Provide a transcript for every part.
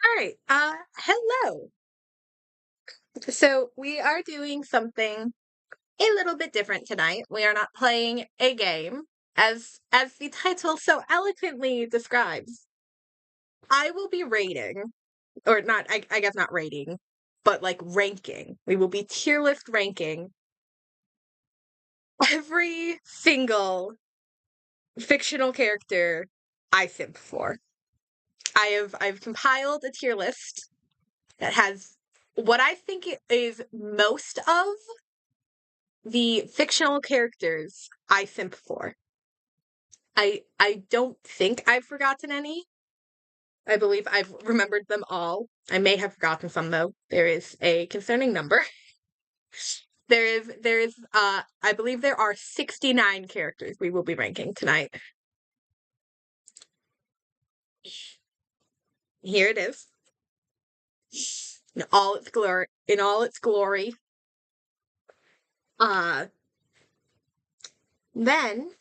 All right. Hello. So we are doing something a little bit different tonight. We are not playing a game, as the title so eloquently describes. I will be rating, or not. I guess not rating, but like ranking. We will be tier list ranking every single fictional character I simp for. I've compiled a tier list that has what I think is most of the fictional characters I simp for. I don't think I've forgotten any. I believe I've remembered them all. I may have forgotten some though. There is a concerning number. There is I believe there are 69 characters we will be ranking tonight. Here it is. In all its glory. Uh then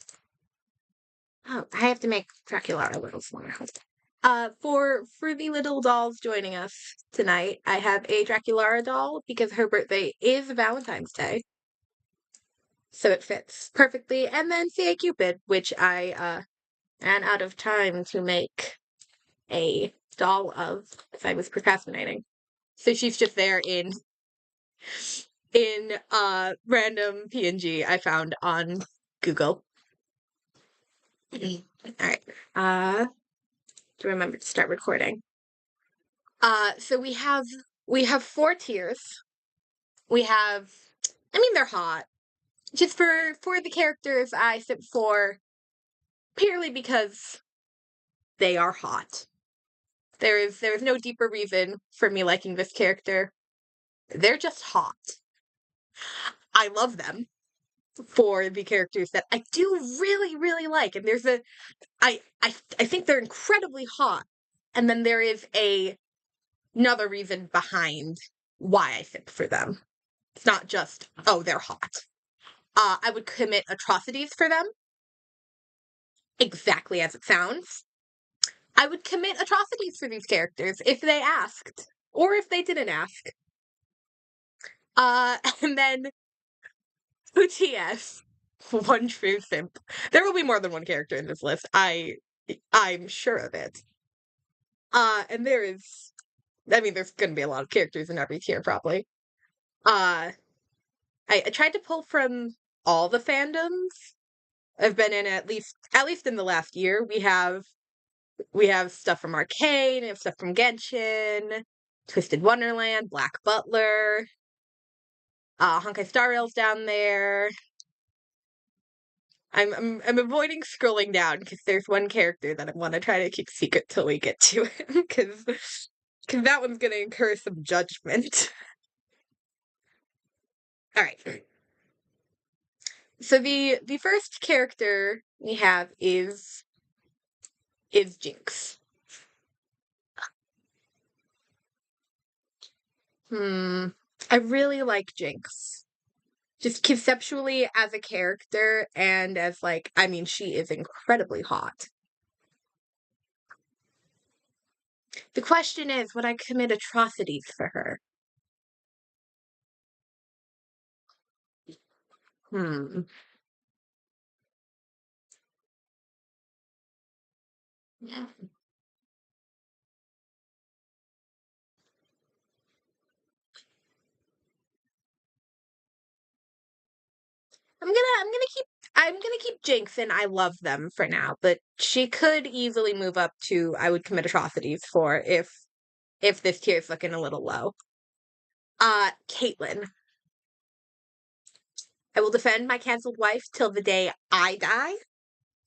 oh, I have to make Dracula a little smaller. For the little dolls joining us tonight, I have a Draculaura doll because her birthday is Valentine's Day, so it fits perfectly. And then C.A. Cupid, which I ran out of time to make a doll of because I was procrastinating. So she's just there in random PNG I found on Google. All right. To remember to start recording. So we have four tiers. We have, I mean, they're hot. Just for the characters I simp for, purely because they are hot. There is no deeper reason for me liking this character. They're just hot. I love them for the characters that I do really, really like. And there's I think they're incredibly hot. And then there is another reason behind why I simp for them. It's not just, oh, they're hot. I would commit atrocities for them, exactly as it sounds. I would commit atrocities for these characters if they asked, or if they didn't ask. And then OTS, one true simp. There will be more than one character in this list. I'm sure of it. And there's gonna be a lot of characters in every tier, probably. Uh, I tried to pull from all the fandoms I've been in at least in the last year. We have stuff from Arcane, we have stuff from Genshin, Twisted Wonderland, Black Butler, Honkai Star Rail's down there. I'm avoiding scrolling down because there's one character that I want to try to keep secret till we get to it because that one's gonna incur some judgment. All right. So the first character we have is Jinx. I really like Jinx. Just conceptually as a character and as like, I mean, she is incredibly hot. The question is, would I commit atrocities for her? Hmm. I'm gonna keep Jinx and I love them for now, but she could easily move up to I would commit atrocities for if this tier is looking a little low. Caitlyn. I will defend my canceled wife till the day I die.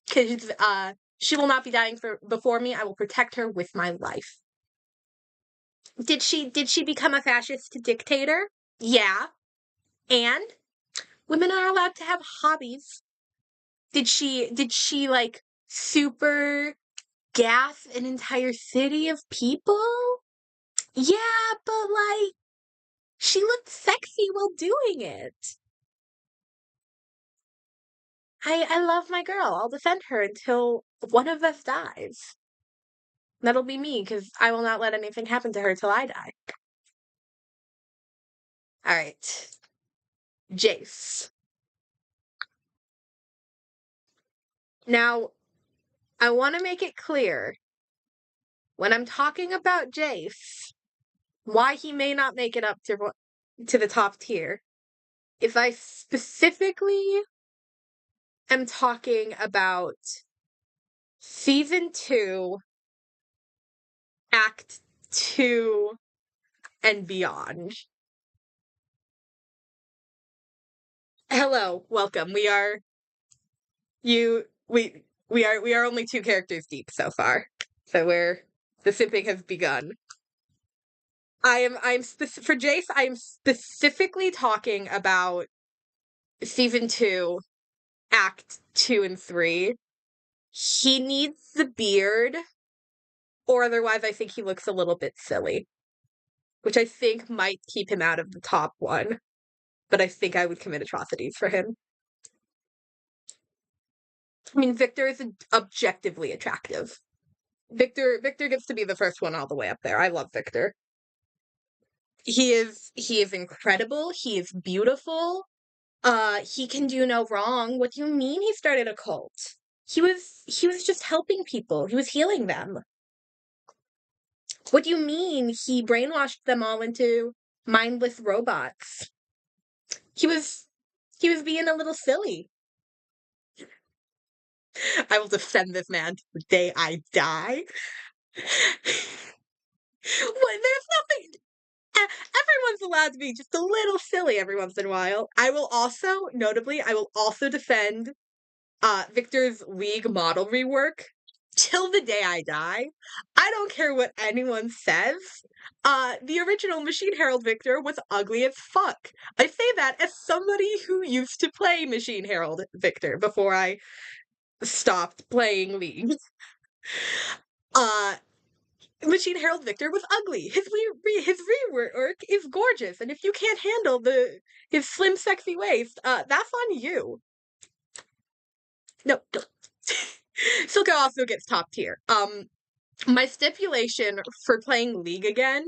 Because she will not be dying before me. I will protect her with my life. Did she become a fascist dictator? Yeah. And women are allowed to have hobbies. Did she like super gas an entire city of people? Yeah, but like she looked sexy while doing it. I love my girl. I'll defend her until one of us dies. That'll be me, because I will not let anything happen to her till I die. Alright. Jace. Now, I want to make it clear, when I'm talking about Jace, why he may not make it up to the top tier. If I specifically am talking about Season 2, Act 2, and beyond. Hello, welcome. We are only 2 characters deep so far. So the simping has begun. For Jace, I am specifically talking about Season 2, Act 2 and 3. He needs the beard, or otherwise I think he looks a little bit silly, which I think might keep him out of the top 1. But I think I would commit atrocities for him. I mean, Victor is objectively attractive. Victor gets to be the first one all the way up there. I love Victor. He is incredible. He is beautiful. He can do no wrong. What do you mean he started a cult? He was just helping people. He was healing them. What do you mean he brainwashed them all into mindless robots? He was being a little silly. I will defend this man to the day I die. There's nothing. Everyone's allowed to be just a little silly every once in a while. I will also defend Victor's League model rework till the day I die. I don't care what anyone says. The original Machine Herald Victor was ugly as fuck. I say that as somebody who used to play Machine Herald Victor before I stopped playing League. Machine Herald Victor was ugly. His rework is gorgeous, and if you can't handle his slim, sexy waist, that's on you. No. Silco also gets top tier. My stipulation for playing League again.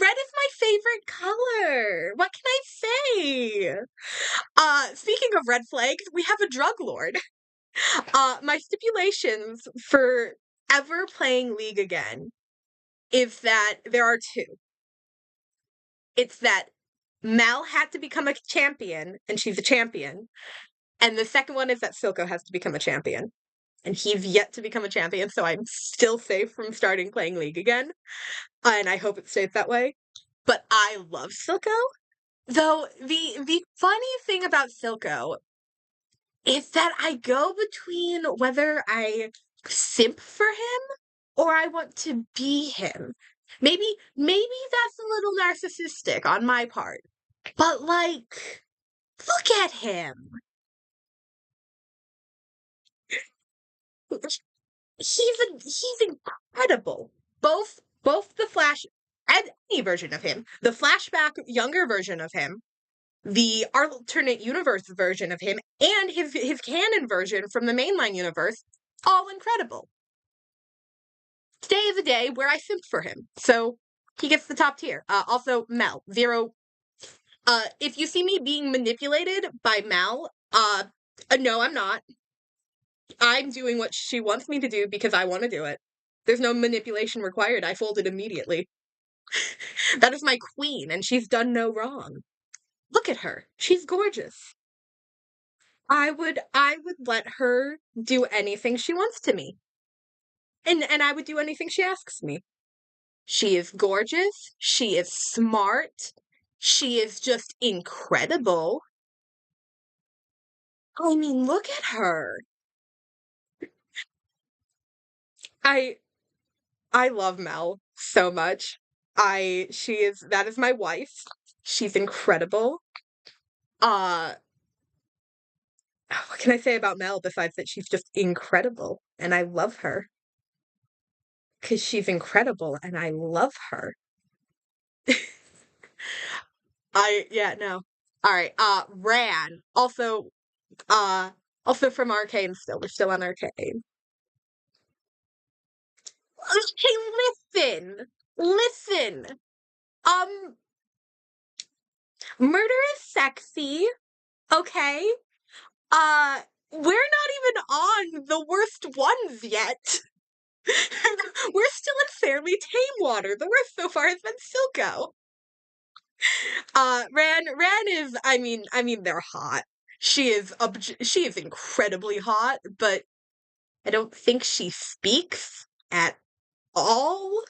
Red is my favorite color. What can I say? Speaking of red flags, we have a drug lord. My stipulations for ever playing League again is that there are 2. It's that Mel had to become a champion, and she's a champion. And the second one is that Silco has to become a champion. And he's yet to become a champion, so I'm still safe from starting playing League again. And I hope it stays that way. But I love Silco. Though the funny thing about Silco is that I go between whether I simp for him or I want to be him. Maybe that's a little narcissistic on my part. But like, look at him. He's incredible. Both the Flash and any version of him, the flashback younger version of him, the alternate universe version of him, and his canon version from the mainline universe, all incredible. Today is a day where I simp for him, so he gets the top tier. Also, Mel, 0. If you see me being manipulated by Mel, no, I'm not. I'm doing what she wants me to do because I want to do it. There's no manipulation required. I folded immediately. That is my queen, and she's done no wrong. Look at her. She's gorgeous. I would let her do anything she wants to me. And I would do anything she asks me. She is gorgeous. She is smart. She is just incredible. I mean, look at her. I love Mel so much. That is my wife. She's incredible. What can I say about Mel besides that she's just incredible and I love her? Because she's incredible and I love her. Yeah, no. All right, Ran. Also, Also from Arcane still. We're still on Arcane. Okay, listen. Um, murder is sexy, okay? We're not even on the worst ones yet. We're still in fairly tame water. The worst so far has been Silco. Ran is, I mean, they're hot. She is incredibly hot, but I don't think she speaks at all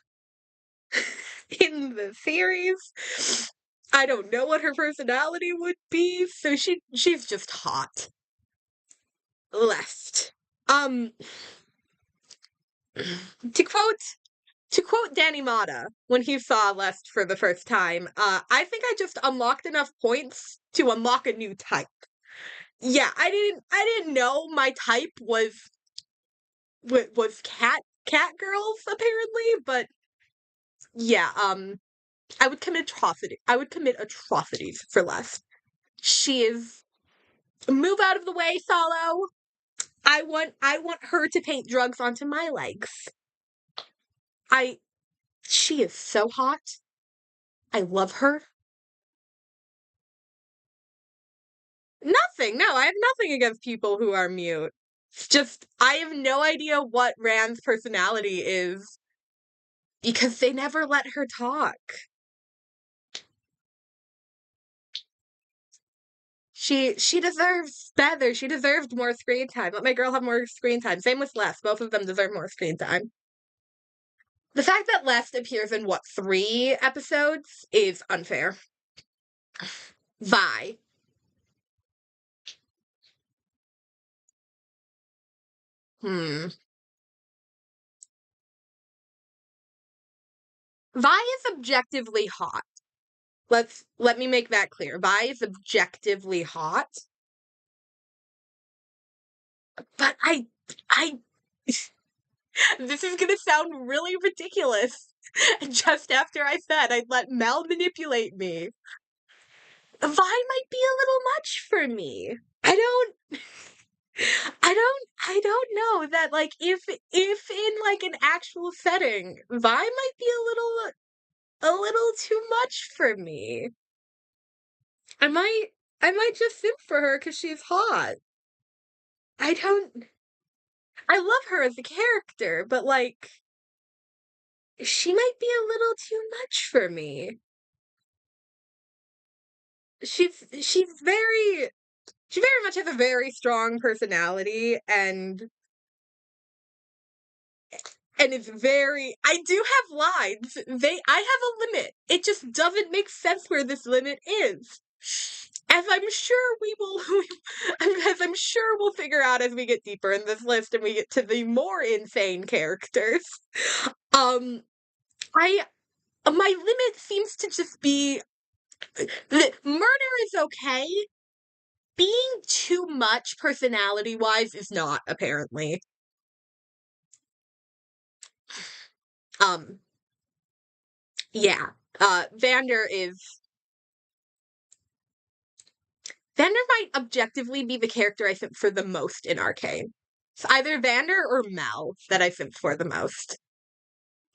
in the series. I don't know what her personality would be, so she's just hot. Left. Um, to quote to quote Danny Mata when he saw Lest for the first time, I think I just unlocked enough points to unlock a new type. Yeah, I didn't know my type was cat girls apparently, but yeah, I would commit atrocities for Lest. She is move out of the way, Solo. I want her to paint drugs onto my legs. I she is so hot. I love her. Nothing. No, I have nothing against people who are mute. It's just I have no idea what Rand's personality is because they never let her talk. She deserves better. She deserved more screen time. Let my girl have more screen time. Same with Les. Both of them deserve more screen time. The fact that Les appears in what 3 episodes is unfair. Vi. Hmm. Vi is objectively hot. Let me make that clear. Vi is objectively hot, but I this is gonna sound really ridiculous. Just after I said I'd let Mel manipulate me, Vi might be a little much for me. I don't I don't know that like if in like an actual setting, Vi might be a little too much for me. I might I might just simp for her because she's hot. I don't I love her as a character, but like she might be a little too much for me. She's she very much has a very strong personality and it's very I do have lines. I have a limit. It just doesn't make sense where this limit is. As I'm sure we will as I'm sure we'll figure out as we get deeper in this list and we get to the more insane characters. Um I my limit seems to just be murder is okay. Being too much personality wise is not, apparently. Um, yeah. Vander is Vander might objectively be the character I think for the most in Arcane. It's either Vander or Mel that I think for the most.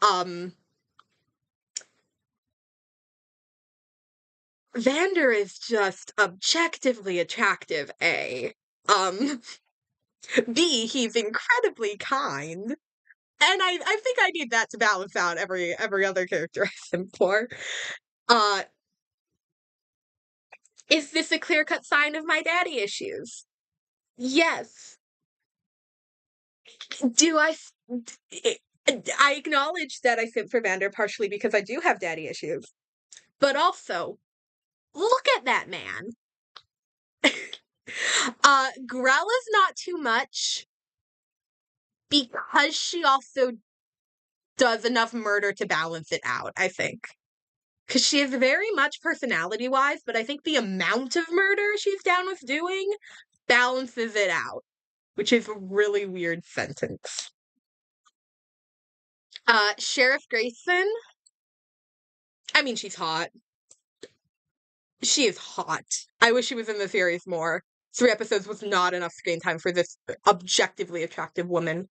Um, Vander is just objectively attractive, A. Um, B, he's incredibly kind. And I think I need that to balance out every other character I simp for. Uh, is this a clear-cut sign of my daddy issues? Yes. Do I acknowledge that I simp for Vander partially because I do have daddy issues. But also, look at that man. Grella's not too much because she also does enough murder to balance it out, I think. Because she is very much personality wise, but I think the amount of murder she's down with doing balances it out, which is a really weird sentence. Sheriff Grayson. I mean, she's hot. She is hot. I wish she was in the series more. 3 episodes was not enough screen time for this objectively attractive woman.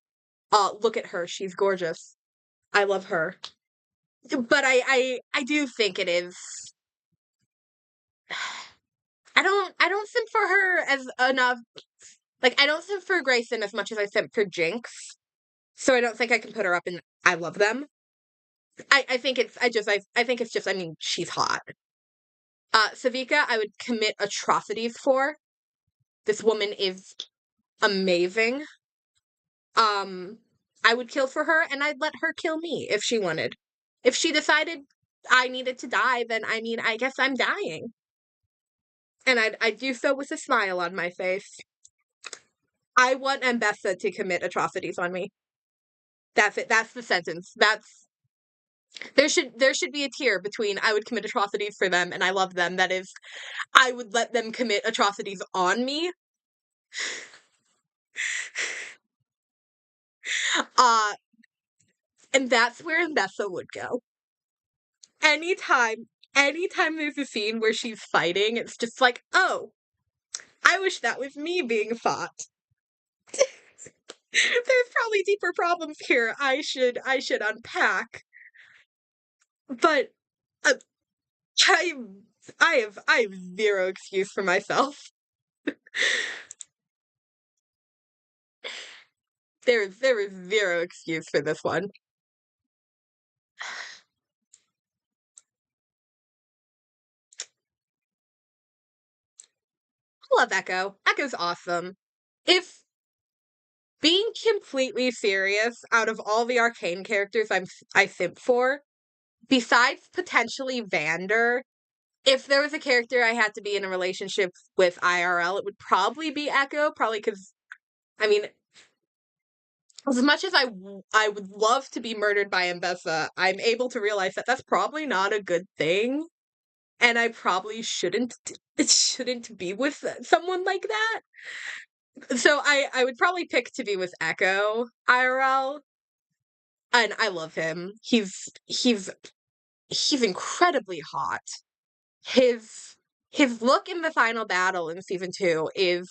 Look at her, she's gorgeous. I love her. But I do think it is I don't simp for her as enough. Like, I don't simp for Grayson as much as I simp for Jinx. So I don't think I can put her up in I love them. I think it's I think it's just I mean, she's hot. Savika, I would commit atrocities for. This woman is amazing. Um, I would kill for her, and I'd let her kill me if she wanted. If she decided I needed to die, then I mean, I guess I'm dying. And I'd do so with a smile on my face. I want Mbessa to commit atrocities on me. That's it. That's the sentence. There should be a tier between I would commit atrocities for them and I love them. That is, I would let them commit atrocities on me. Uh, and that's where Mbessa would go. Anytime, anytime there's a scene where she's fighting, it's just like, oh, I wish that was me being fought. There's probably deeper problems here I should unpack. But uh, I I have zero excuse for myself. There is zero excuse for this one. I love Echo. Echo's awesome. If being completely serious, out of all the arcane characters I simp for, besides potentially Vander, if there was a character I had to be in a relationship with IRL, it would probably be Echo. Probably because, I mean, as much as I would love to be murdered by Mbessa, I'm able to realize that that's probably not a good thing, and I probably shouldn't be with someone like that. So I would probably pick to be with Echo IRL, and I love him. He's incredibly hot. His his look in the final battle in season 2 is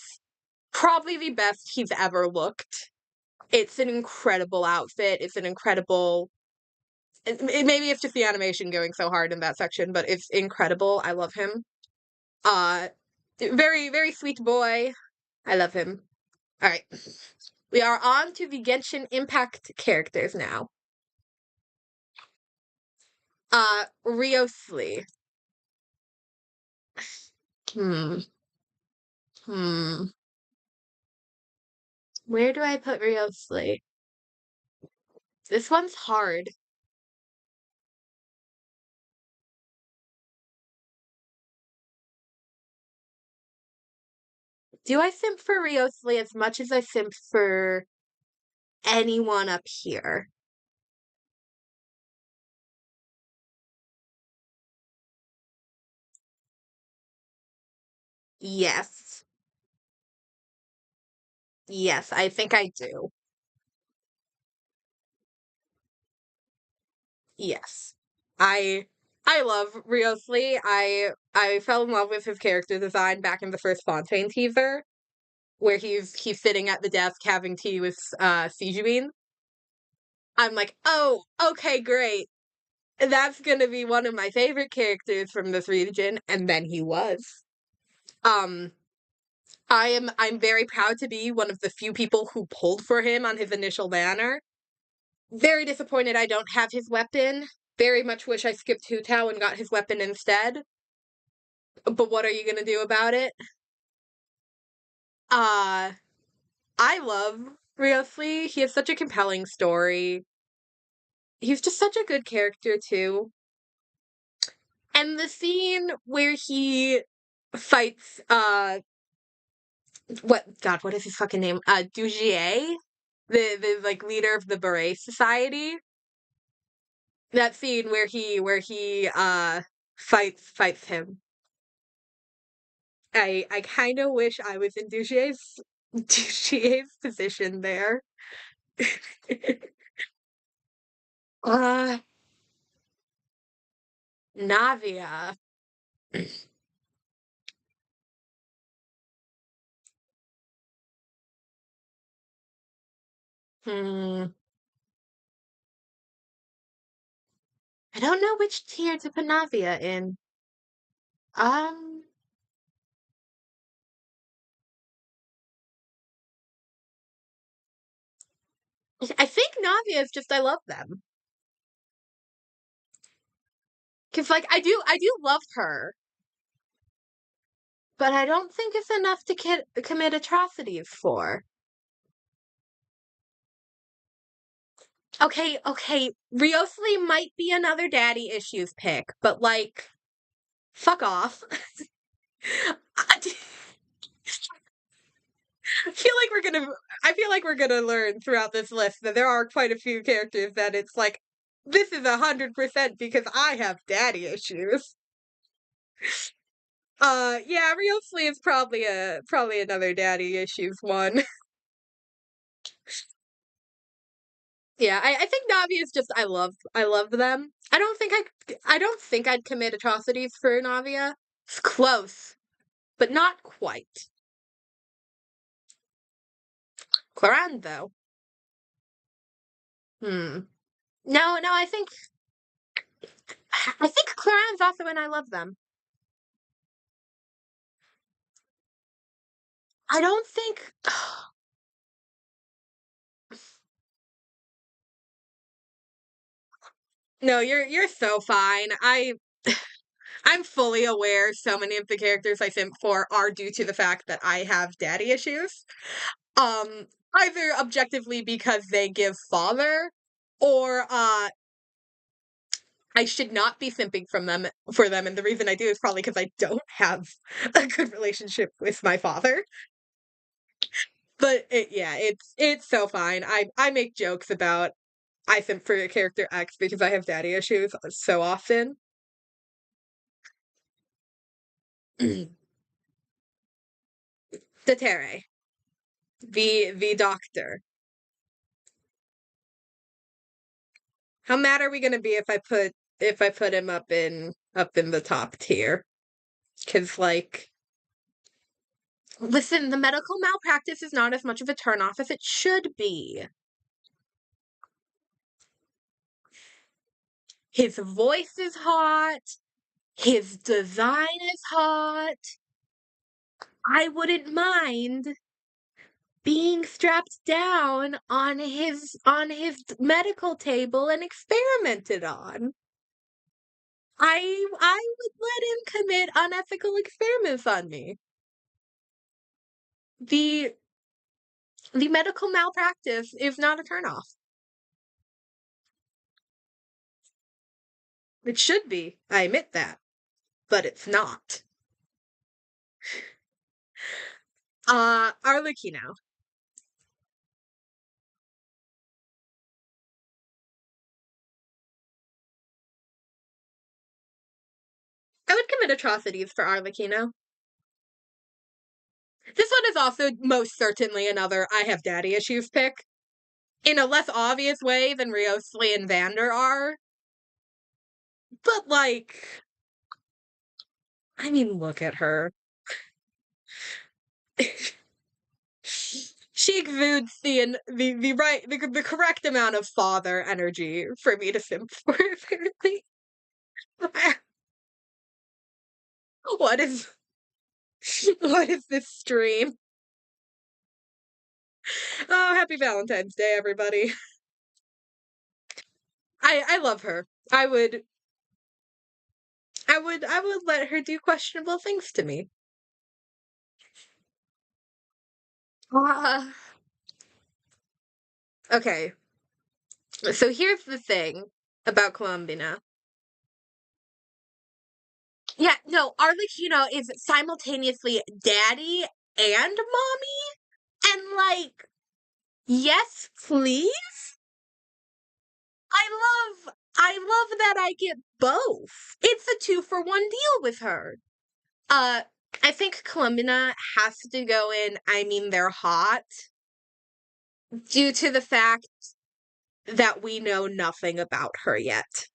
probably the best he's ever looked. It's an incredible outfit. It's an incredible maybe it's just the animation going so hard in that section, but it's incredible. I love him. Uh very, very sweet boy. I love him. Alright. We are on to the Genshin Impact characters now. Riosli. Hmm. Hmm. Where do I put Riosli? This one's hard. Do I simp for Riosli as much as I simp for anyone up here? Yes. Yes, I think I do. Yes. I I love Riosli. I fell in love with his character design back in the first Fontaine teaser, where he's sitting at the desk having tea with Sijuin. I'm like, oh, okay, great. That's gonna be one of my favorite characters from this region, and then he was. Um, I'm very proud to be one of the few people who pulled for him on his initial banner. Very disappointed I don't have his weapon. Very much wish I skipped Hu Tao and got his weapon instead. But what are you gonna do about it? Uh, I love Riosli. He has such a compelling story. He's just such a good character too. And the scene where he fights what is his fucking name? Dugier? The like leader of the Beret Society. That scene where he fights him. I kind of wish I was in Dugier's position there. uh Navia. Hmm. I don't know which tier to put Navia in. Um, I think Navia is just I love them. Cause like I do love her, but I don't think it's enough to commit atrocities for. Okay, okay, Riosli might be another daddy issues pick, but like, fuck off. feel like we're gonna I feel like we're gonna learn throughout this list that there are quite a few characters that it's like this is 100% because I have daddy issues. Yeah, Riosli is probably another daddy issues one. Yeah, I think Navi is just I love them. I don't think I'd commit atrocities for Navia. It's close, but not quite. Cloran though. Hmm. No, no, I think Cloran's also in I love them. I don't think No, you're so fine. I'm fully aware so many of the characters I simp for are due to the fact that I have daddy issues. Um, Either objectively because they give father, or I should not be simping for them, and the reason I do is probably because I don't have a good relationship with my father. But yeah, it's so fine. I make jokes about I simp for character X because I have daddy issues so often. Tetere, the doctor. How mad are we gonna be if I put him up in the top tier? Because like, listen, the medical malpractice is not as much of a turnoff as it should be. His voice is hot. His design is hot. I wouldn't mind being strapped down on his medical table and experimented on. I would let him commit unethical experiments on me. The the medical malpractice is not a turnoff. It should be. I admit that, but it's not. Arlecchino. I would commit atrocities for Arlecchino. This one is also most certainly another I have daddy issues pick. In a less obvious way than Riosli and Vander are. But like, I mean, look at her. She exudes the right the correct amount of father energy for me to simp for, apparently. What is what is this stream? Oh, happy Valentine's Day, everybody. I love her. I would let her do questionable things to me. Uh, okay. So here's the thing about Colombina. Yeah, no, Arlecchino is simultaneously daddy and mommy, and like, yes, please. I love that I get both. It's a 2-for-1 deal with her. Uh, I think Columbina has to go in. I mean, they're hot due to the fact that we know nothing about her yet.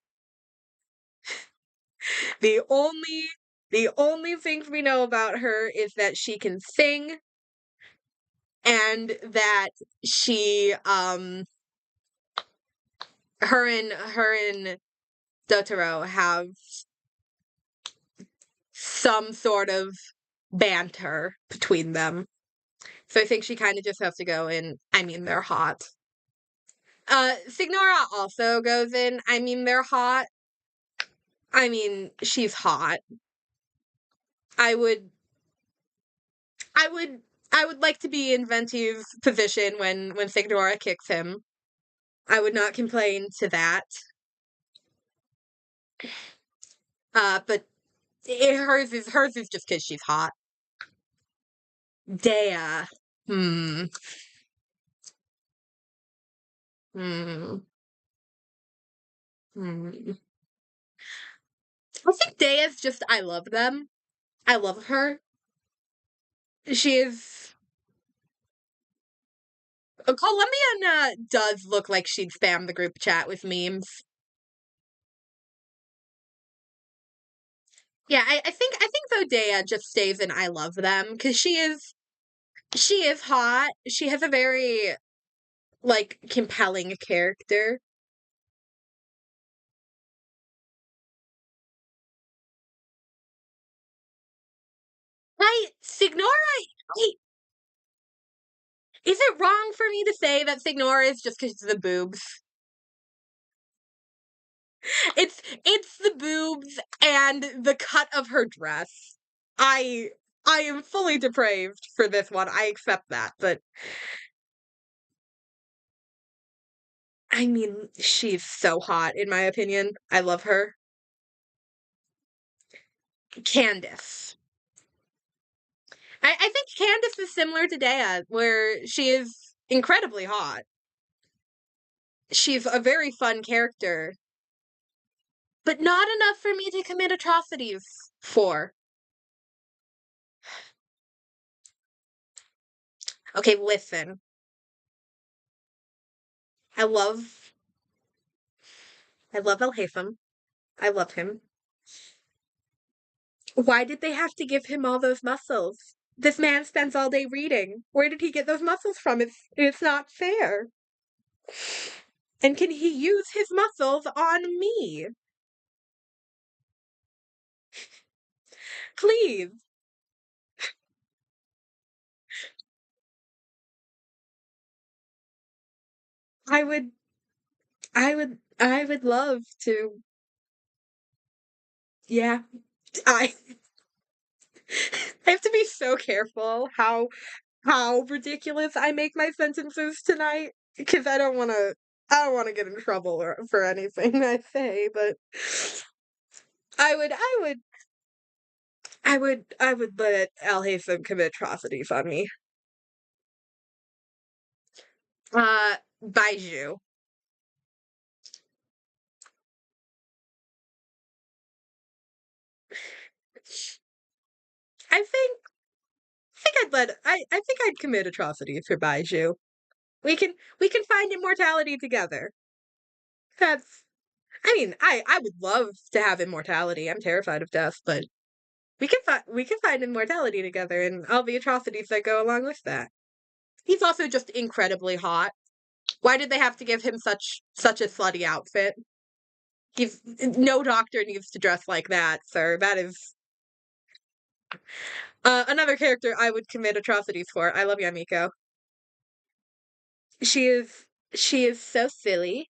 The only the only things we know about her is that she can sing and that she her and Dotaro have some sort of banter between them. So I think she kind of just has to go in, I mean, they're hot. Signora also goes in, I mean, they're hot. I mean, she's hot. I would I would I would like to be in Venti's position when Signora kicks him. I would not complain to that. But hers is just because she's hot. Dea. Hmm. Hmm. Hmm. I think Dea's just I love them. I love her. She is Colombian does look like she'd spam the group chat with memes. Yeah, I think though Dea just stays in I love them because she is hot. She has a very like compelling character. Signora, I, is it wrong for me to say that Signora is just because of the boobs? It's the boobs and the cut of her dress. I I am fully depraved for this one. I accept that, but I mean, she's so hot in my opinion. I love her. Candace. I think Candace is similar to Dea, where she is incredibly hot. She's a very fun character, but not enough for me to commit atrocities for. Okay, listen. I love I love El Haytham. I love him. Why did they have to give him all those muscles? This man spends all day reading. Where did he get those muscles from? It's not fair. And can he use his muscles on me? Please. I would I would love to, yeah. I I have to be so careful how ridiculous I make my sentences tonight because I don't want to get in trouble for anything I say, but I would I would I would let Al Haytham commit atrocities on me. Baiju. I think I think I'd commit atrocities for Baiju. We can find immortality together. That's I mean, I would love to have immortality. I'm terrified of death, but we can find immortality together and all the atrocities that go along with that. He's also just incredibly hot. Why did they have to give him such a slutty outfit? He's no doctor needs to dress like that, sir. That is another character I would commit atrocities for. I love Yamiko. She is so silly.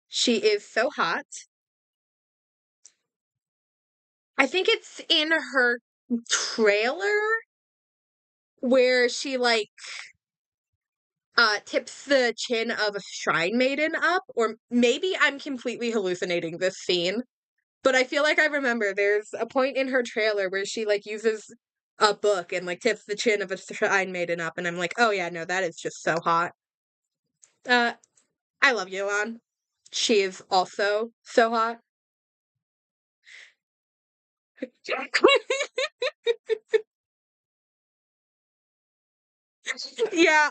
She is so hot. I think it's in her trailer where she like tips the chin of a shrine maiden up, or maybe I'm completely hallucinating this scene, but I feel like I remember there's a point in her trailer where she like uses a book and like tips the chin of a shrine maiden up, and I'm like, oh yeah, no, that is just so hot. Uh, I love Yolan. She is also so hot. Yeah,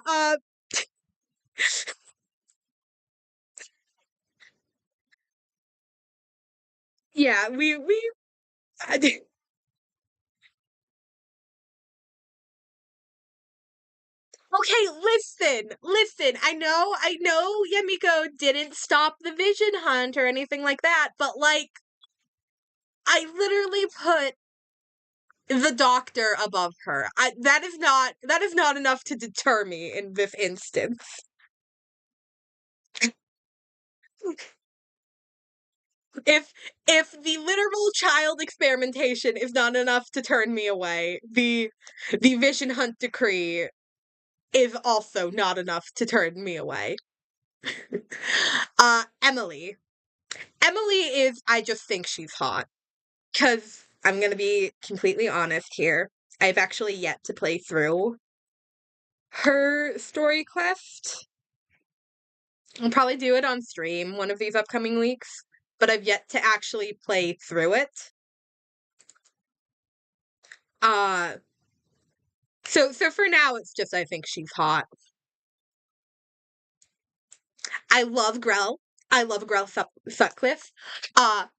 yeah, we Okay, listen. I know Yamiko didn't stop the vision hunt or anything like that, but like, I literally put the doctor above her. That is not enough to deter me in this instance. If if the literal child experimentation is not enough to turn me away, the vision hunt decree is also not enough to turn me away. Emily. Emily is, I just think she's hot. Because I'm going to be completely honest here. I've actually yet to play through her story quest. I'll probably do it on stream one of these upcoming weeks, but I've yet to actually play through it. Uh, so for now, it's just I think she's hot. I love Grell. I love Grell Sutcliffe.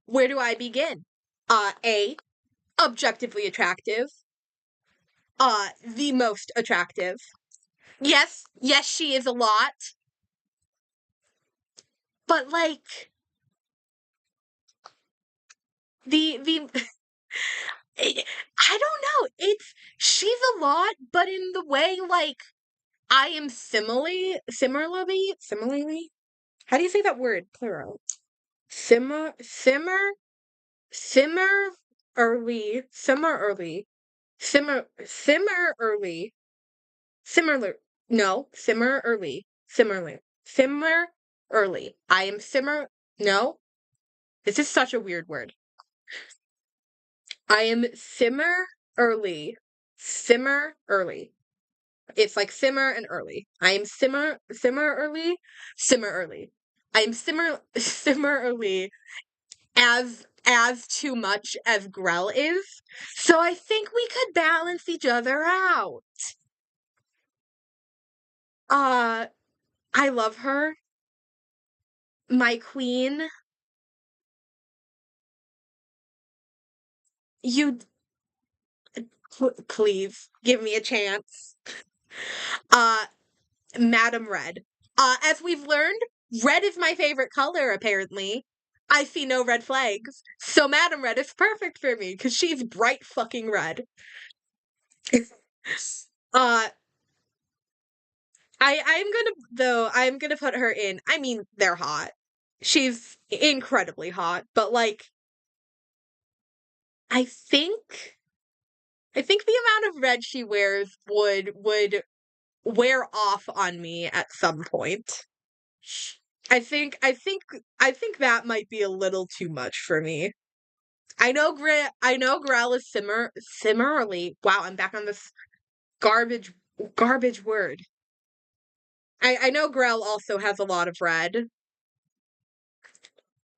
Where do I begin? A, objectively attractive. The most attractive. Yes, she is a lot. But like the I don't know. She's a lot, but in the way like I am similarly. How do you say that word plural? Simmer simmer early simmer early similar no simmer early simmer early. I am simmer no. This is such a weird word. I am simmer early. Simmer early. It's like simmer and early. I am simmer early. Simmer early. I am simmer early as too much as Grell is. So I think we could balance each other out. Uh I love her. My queen. You please give me a chance. Uh Madam Red. As we've learned, red is my favorite color, apparently. I see no red flags. So Madam Red is perfect for me, because she's bright fucking red. uh I'm gonna put her in. I mean, they're hot. She's incredibly hot, but like I think I think the amount of red she wears would wear off on me at some point. I think that might be a little too much for me. I know Grell is similarly. Wow, I'm back on this garbage word. I know Grell also has a lot of red,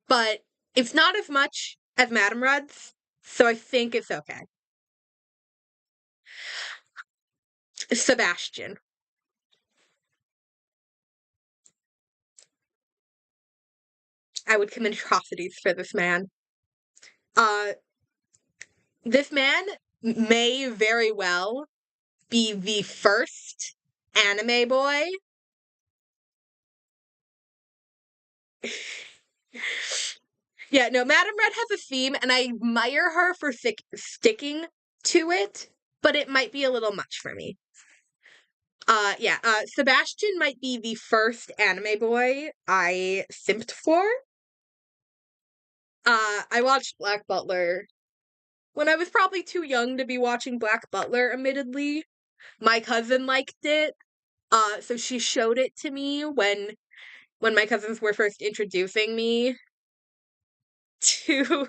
but it's not as much as Madame Red's, so I think it's okay. Sebastian. I would commit atrocities for this man. Uh this man may very well be the first anime boy. Yeah, no, Madame Red has a theme, and I admire her for sticking to it, but it might be a little much for me. Yeah, Sebastian might be the first anime boy I simped for. I watched Black Butler when I was probably too young to be watching Black Butler, admittedly. My cousin liked it, so she showed it to me when my cousins were first introducing me to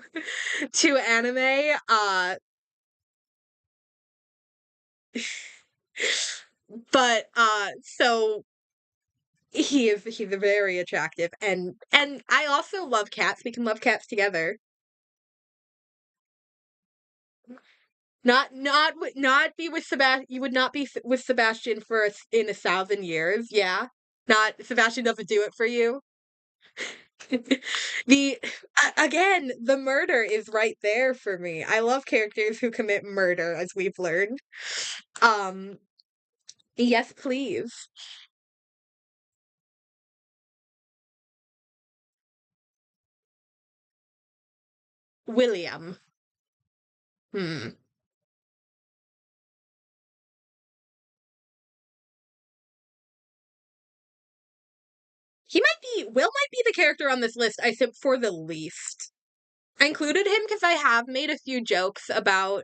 to anime. But so he's very attractive, and I also love cats. We can love cats together. Not be with Sebastian. You would not be with Sebastian for in 1,000 years. Yeah, not Sebastian doesn't do it for you. the Again, the murder is right there for me. I love characters who commit murder, as we've learned. Um, Yes, please. William. Hmm. Will might be the character on this list I simp for the least. I included him because I have made a few jokes about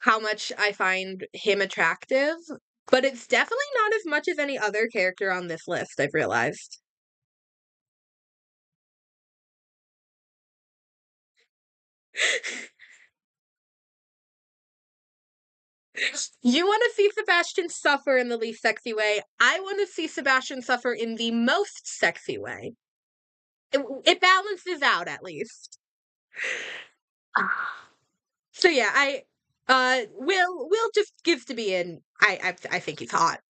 how much I find him attractive, but it's definitely not as much as any other character on this list, I've realized. You want to see Sebastian suffer in the least sexy way. I want to see Sebastian suffer in the most sexy way. It balances out at least. So yeah, Will just gives to be in. I think he's hot.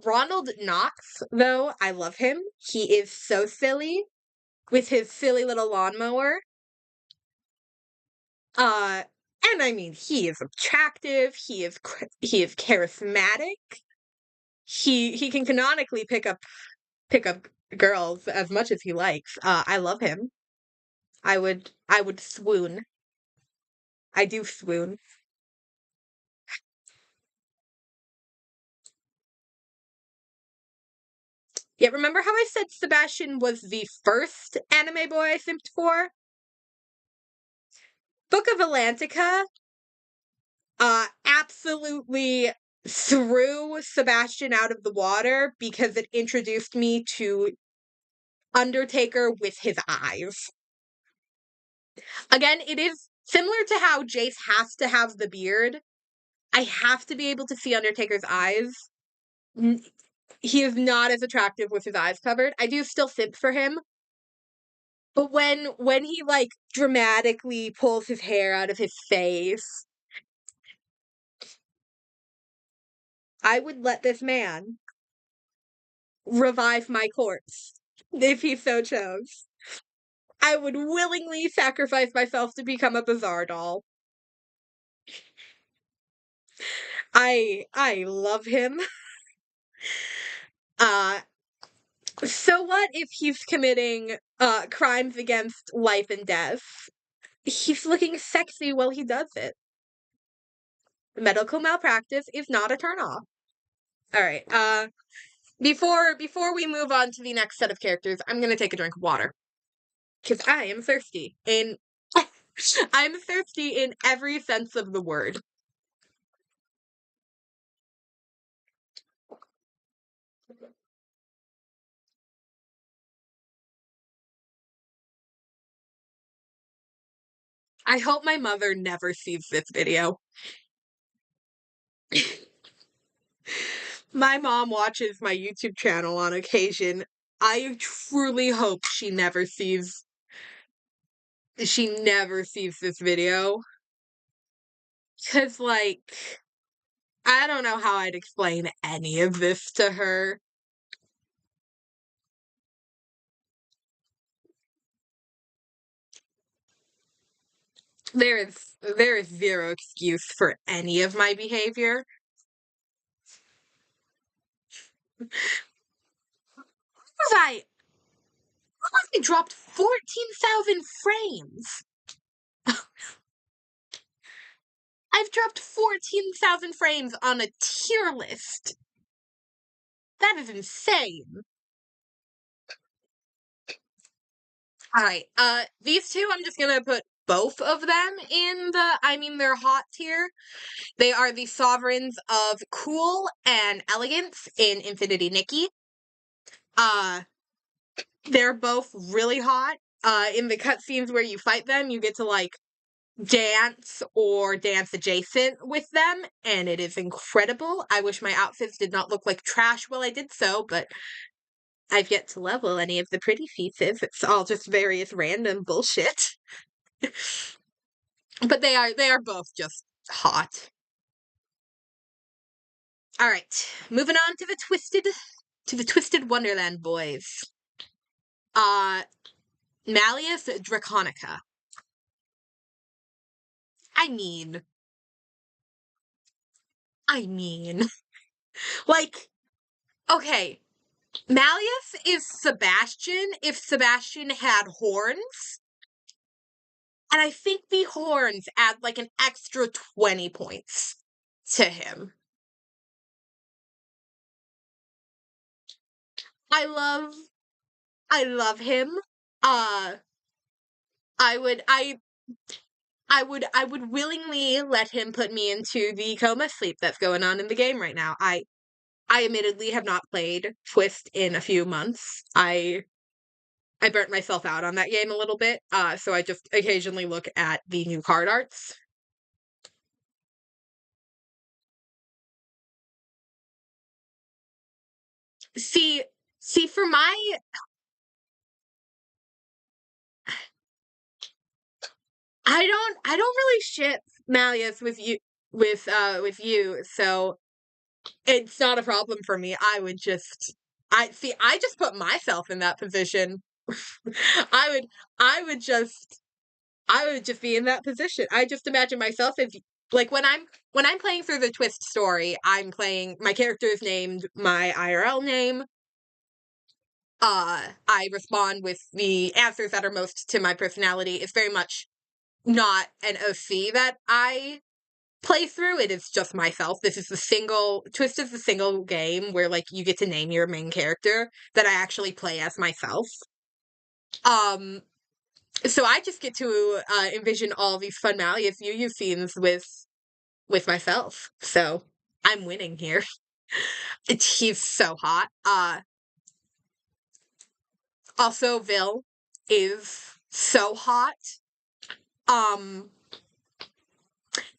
Ronald Knox, though, I love him. He is so silly with his silly little lawnmower. Uh, and I mean, he is attractive. He is charismatic. He can canonically pick up girls as much as he likes. I love him. I would swoon. I do swoon. Yeah, remember how I said Sebastian was the first anime boy I simped for? Book of Atlantica absolutely threw Sebastian out of the water because it introduced me to Undertaker with his eyes. Again, it is similar to how Jace has to have the beard. I have to be able to see Undertaker's eyes. He is not as attractive with his eyes covered. I do still simp for him, but when he like dramatically pulls his hair out of his face, I would let this man revive my corpse if he so chose. I would willingly sacrifice myself to become a bizarre doll. I love him. Uh so what if he's committing crimes against life and death? He's looking sexy while he does it. Medical malpractice is not a turn off. All right. Before we move on to the next set of characters, I'm gonna take a drink of water because I am thirsty. In I'm thirsty in every sense of the word. I hope my mother never sees this video. My mom watches my YouTube channel on occasion. I truly hope she never sees this video. Cause like I don't know how I'd explain any of this to her. There is zero excuse for any of my behavior. Was I dropped 14,000 frames. I've dropped 14,000 frames on a tier list. That is insane. Alright, these two, I'm just gonna put both of them in they're hot tier. They are the sovereigns of cool and elegance in Infinity Nikki. Uh, they're both really hot. In the cutscenes where you fight them, you get to like dance or dance adjacent with them, and it is incredible. I wish my outfits did not look like trash while I did so, but I've yet to level any of the pretty pieces. It's all just various random bullshit. But they are both just hot. All right, moving on to the Twisted Wonderland boys. Uh, Malleus Draconica. I mean, I mean, Like, okay, Malleus is Sebastian if Sebastian had horns, and I think the horns add like an extra 20 points to him. I love I love him. Uh I would I would willingly let him put me into the coma sleep that's going on in the game right now. I admittedly have not played Twist in a few months. I burnt myself out on that game a little bit, so I just occasionally look at the new card arts. See, see, for my, I don't really ship Malleus with you, so it's not a problem for me. I just put myself in that position. I would, I would just, I would just be in that position. I just imagine myself if, like, when I'm playing through the Twist story, I'm playing my character is named my IRL name. I respond with the answers that are most to my personality. It's very much not an OC that I play through. It is just myself. Twist is the single game where like you get to name your main character that I actually play as myself. Um, so I just get to envision all these fun Malleus Yu scenes with myself. So I'm winning here. He's so hot. Also Vil is so hot. Um,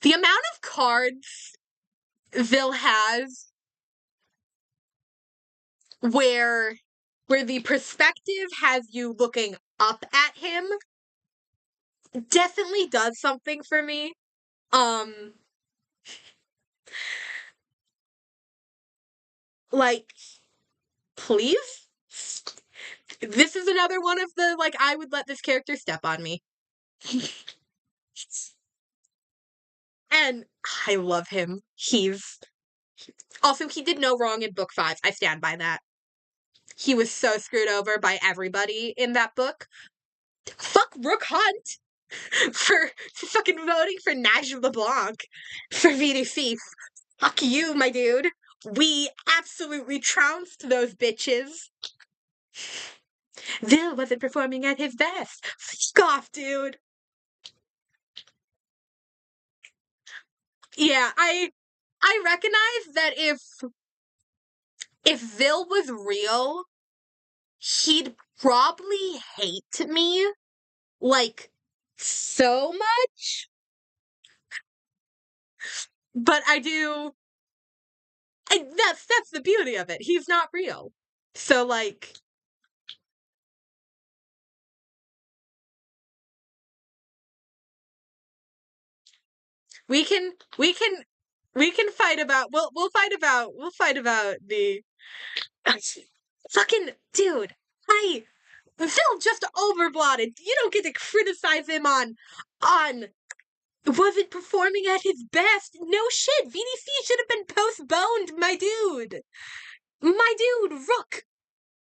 the amount of cards Vil has where the perspective has you looking up at him definitely does something for me. Um, like, please? This is another one of the, like, I would let this character step on me. And I love him. Also, he did no wrong in book 5. I stand by that. He was so screwed over by everybody in that book. Fuck Rook Hunt for fucking voting for Nige LeBlanc for VDC. Fuck you, my dude. We absolutely trounced those bitches. Vil wasn't performing at his best. Fuck off, dude. Yeah, I recognize that if Vil was real, he'd probably hate me like so much. But I do. That's the beauty of it. He's not real. So like we can we can we can fight about we'll fight about the fucking dude. I Phil just overblotted. You don't get to criticize him on wasn't performing at his best. No shit. VDC should have been postponed, my dude. My dude, Rook.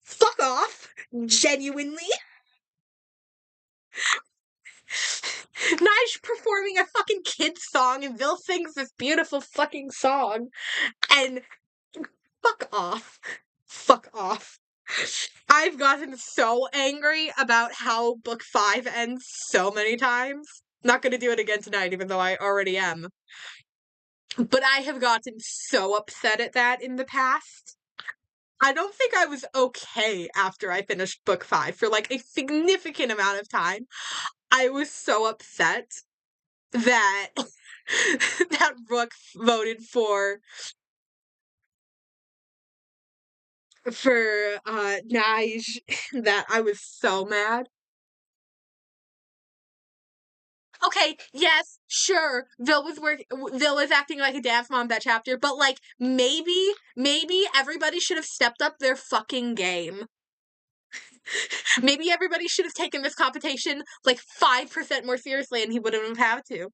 Fuck off. Genuinely. Nige performing a fucking kid's song and Vil sings this beautiful fucking song. And fuck off. Fuck off. I've gotten so angry about how book 5 ends so many times. Not gonna do it again tonight, even though I already am. But I have gotten so upset at that in the past. I don't think I was okay after I finished book 5 for like a significant amount of time. I was so upset that that Rook voted for Nige that I was so mad. Okay, yes, sure. Vil was acting like a dance mom that chapter, but like maybe everybody should have stepped up their fucking game. Maybe everybody should have taken this competition like 5% more seriously and he wouldn't have had to.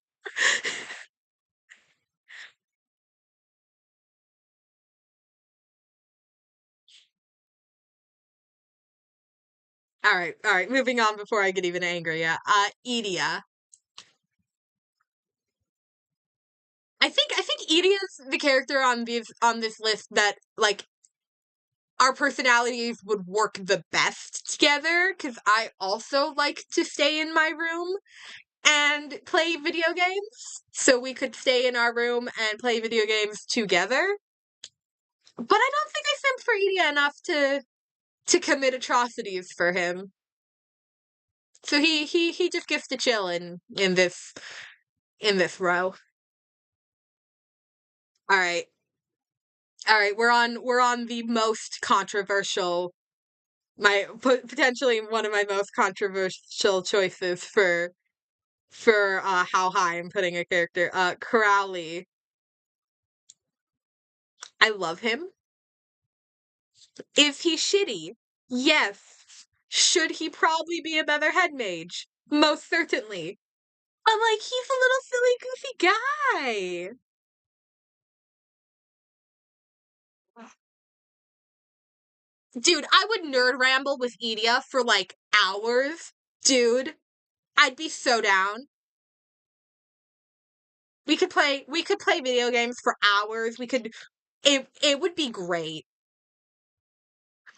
All right. Moving on before I get even angrier. Edia. I think Edia's the character on this list that like our personalities would work the best together because I also like to stay in my room and play video games. So we could stay in our room and play video games together. But I don't think I simp for Edia enough to commit atrocities for him. So he just gets to chill in this row. All right. All right, we're on the most controversial my potentially one of my most controversial choices for how high I'm putting a character. Crowley. I love him. Is he shitty? Yes. Should he probably be a better head mage? Most certainly. But like he's a little silly goofy guy. Dude, I would nerd ramble with Edia for like hours. Dude, I'd be so down. We could play video games for hours. It would be great.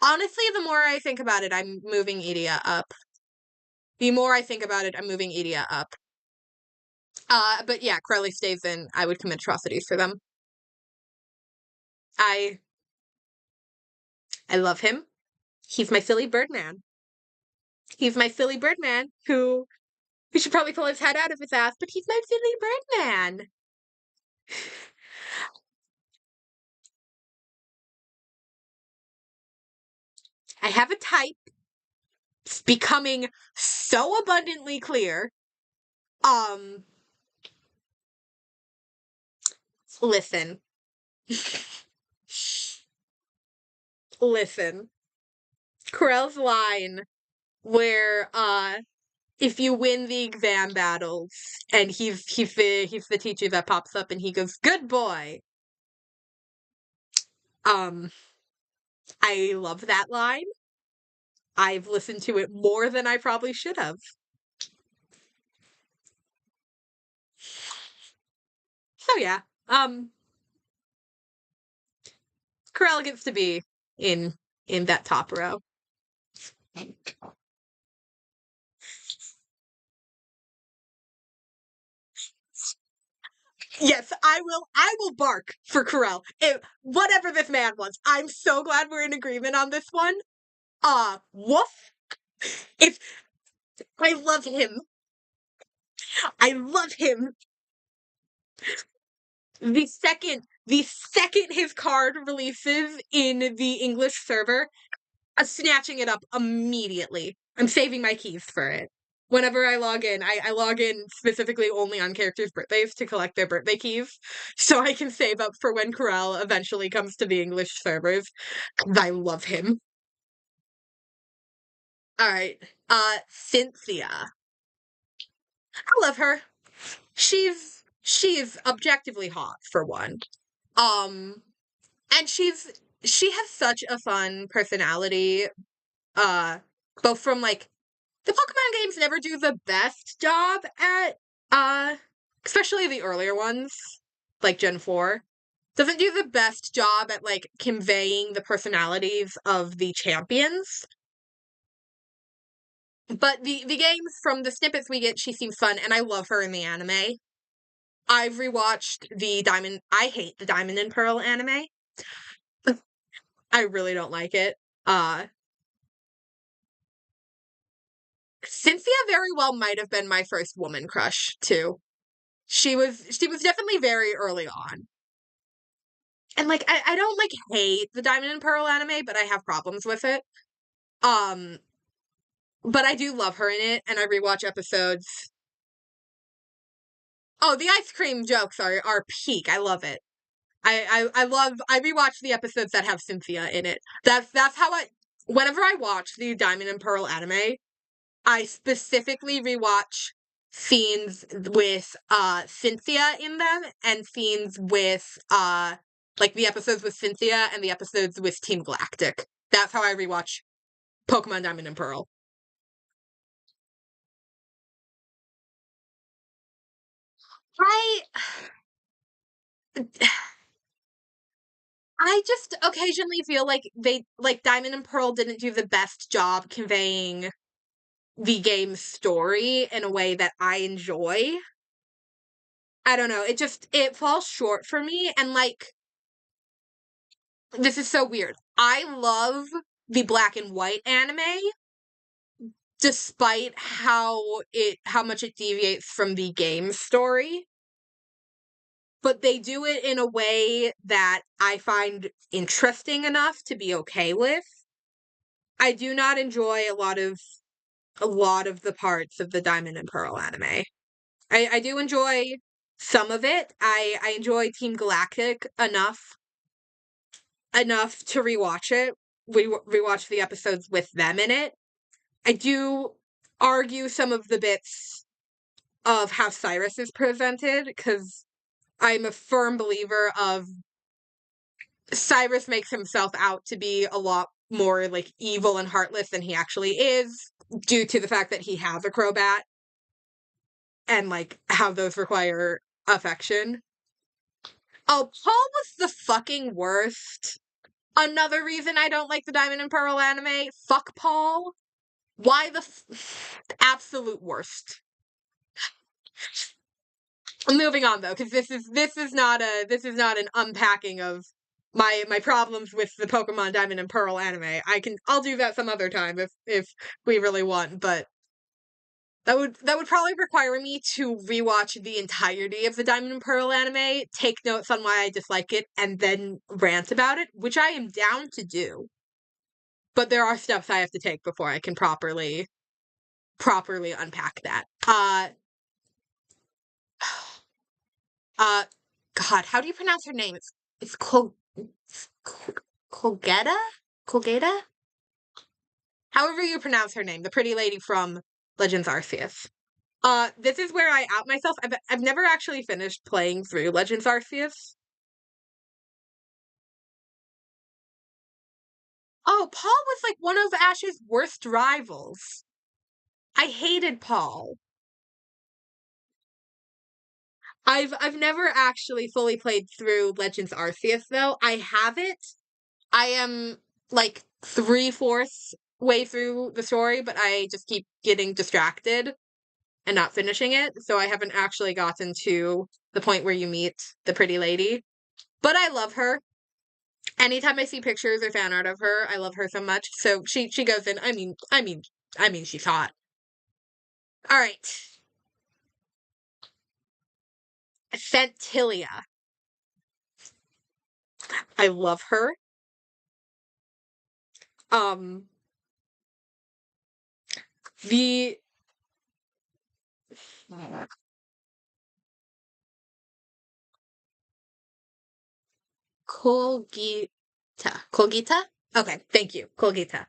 Honestly, the more I think about it, I'm moving Edia up. The more I think about it, I'm moving Edia up. But yeah, Crowley stays in. I would commit atrocities for them. I I love him. He's my silly Birdman. He's my silly Birdman who should probably pull his head out of his ass, but he's my silly Birdman. I have a type. It's becoming so abundantly clear. Um, listen. Listen. Corell's line where if you win the exam battles and he's the teacher that pops up and he goes, "Good boy." Um, I love that line. I've listened to it more than I probably should have. So yeah. Corell gets to be in that top row. Yes, I will bark for Corell. Whatever this man wants. I'm so glad we're in agreement on this one. Woof. If I love him. I love him. The second his card releases in the English server, I'm snatching it up immediately. I'm saving my keys for it. Whenever I log in, I log in specifically only on characters' birthdays to collect their birthday keys, so I can save up for when Corell eventually comes to the English servers. I love him. All right, Cynthia. I love her. She's objectively hot for one. Um, and she has such a fun personality. Uh, both from like the Pokemon games never do the best job at especially the earlier ones, like Gen 4. Doesn't do the best job at like conveying the personalities of the champions. But the games from the snippets we get, she seems fun, and I love her in the anime. I've rewatched the Diamond. I hate the Diamond and Pearl anime. I really don't like it. Uh, Cynthia very well might have been my first woman crush too. She was definitely very early on. And like I don't like hate the Diamond and Pearl anime, but I have problems with it. Um, but I do love her in it, and I rewatch episodes. Oh, the ice cream jokes are peak. I love it. I rewatch the episodes that have Cynthia in it. That's how I whenever I watch the Diamond and Pearl anime, I specifically rewatch scenes with Cynthia in them and scenes with like the episodes with Cynthia and the episodes with Team Galactic. That's how I rewatch Pokemon Diamond and Pearl. I I just occasionally feel like Diamond and Pearl didn't do the best job conveying the game's story in a way that I enjoy. I don't know, it falls short for me, and, this is so weird. I love the black and white anime, despite how much it deviates from the game story. But they do it in a way that I find interesting enough to be okay with. I do not enjoy a lot of the parts of the Diamond and Pearl anime. I do enjoy some of it. I enjoy Team Galactic enough to rewatch it. We rewatch the episodes with them in it. I do argue some of the bits of how Cyrus is presented, because I'm a firm believer of Cyrus makes himself out to be a lot more evil and heartless than he actually is, due to the fact that he has a Crobat and how those require affection. Oh, Paul was the fucking worst. Another reason I don't like the Diamond and Pearl anime. Fuck Paul. Why the absolute worst. Moving on though, because this is not an unpacking of my problems with the Pokemon Diamond and Pearl anime. I'll do that some other time if we really want, but that would probably require me to rewatch the entirety of the Diamond and Pearl anime, take notes on why I dislike it, and then rant about it, which I am down to do. But there are steps I have to take before I can properly unpack that. Uh, God, how do you pronounce her name? It's Colgeta? Colgeta? However you pronounce her name, the pretty lady from Legends Arceus. This is where I out myself. I've never actually finished playing through Legends Arceus. Oh, Paul was one of Ash's worst rivals. I hated Paul. I've never actually fully played through Legends Arceus though. I have it. I am 3/4 way through the story, but I just keep getting distracted and not finishing it, so I haven't actually gotten to the point where you meet the pretty lady. But I love her. Anytime I see pictures or fan art of her, I love her so much. So she goes in. I mean, she's hot. All right, Fantilia. I love her. Um, the Colgita. Colgita? Okay, thank you. Colgita.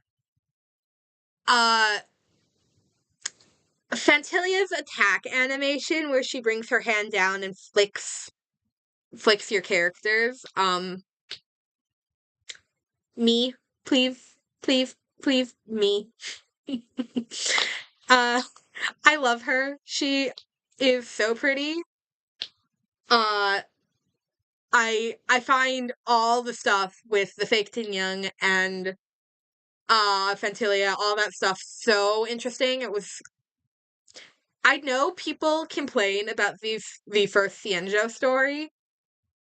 Uh, Fantilia's attack animation where she brings her hand down and flicks your characters. Me, please, please, please, me. uh, I love her. She is so pretty. Uh, I find all the stuff with the fake Tin Young and Fantilia, all that stuff so interesting. I know people complain about the first Cienjo story,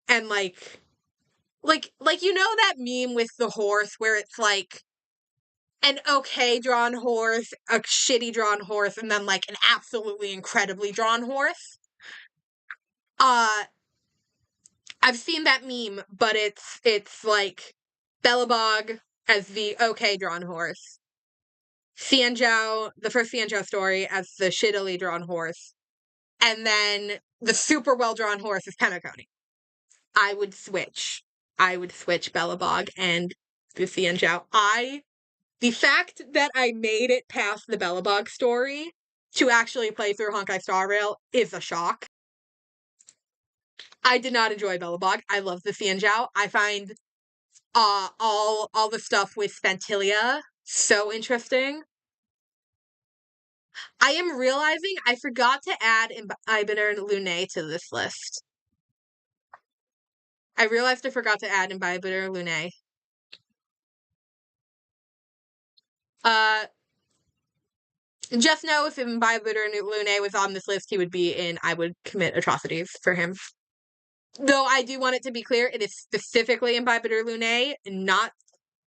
and that meme with the horse where it's an okay drawn horse, a shitty drawn horse, and then an absolutely incredibly drawn horse. Uh I've seen that meme, but it's Belobog as the okay drawn horse. Xianzhou, the first Xianzhou story, as the shittily drawn horse. And then the super well drawn horse is Penacony. I would switch. I would switch Belobog and the Xianzhou. The fact that I made it past the Belobog story to actually play through Honkai Star Rail is a shock. I did not enjoy Belobog. I love the Xianzhou. I find all the stuff with Fantilia so interesting. I am realizing I forgot to add Imbiber Lunae to this list. I realized I forgot to add Imbiber Lunae. Uh, just know if Imbiber Lunae was on this list, he would be in I would commit atrocities for him. Though I do want it to be clear, it is specifically Imbiber Lunae, not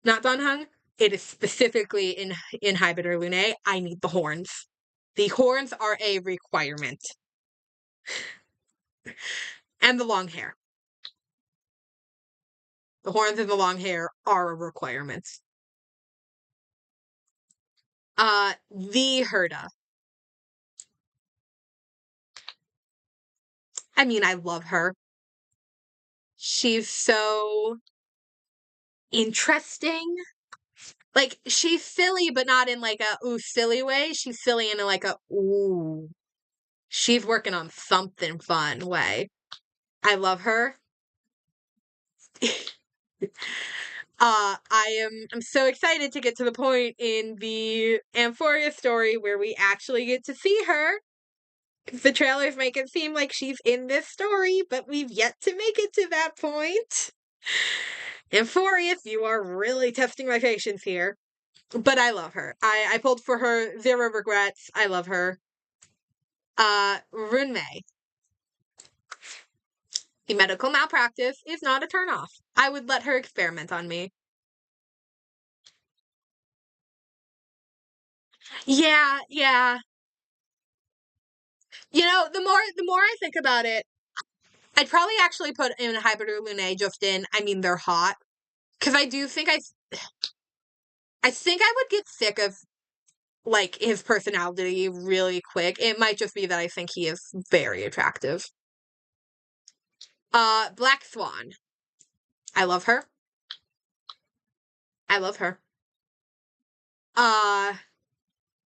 Danhung. It is specifically in Inhibitor Lunae. I need the horns. The horns are a requirement. And the long hair. The horns and the long hair are a requirement. The Herda. I mean, I love her. She's so interesting. Like, she's silly, but not in like a ooh silly way. She's silly in like a ooh. She's working on something fun way. I love her. I'm so excited to get to the point in the Amphoria story where we actually get to see her. The trailers make it seem like she's in this story, but we've yet to make it to that point. Amphoria, you are really testing my patience here. But I love her. I pulled for her, zero regrets. I love her. Runmei. The medical malpractice is not a turnoff. I would let her experiment on me. Yeah, yeah. The more I think about it, I'd probably actually put in Hybrid or Lunae just in, I mean, they're hot. Because I do think I think I would get sick of, like, his personality really quick. It might just be that I think he is very attractive. Black Swan. I love her. I love her. Uh,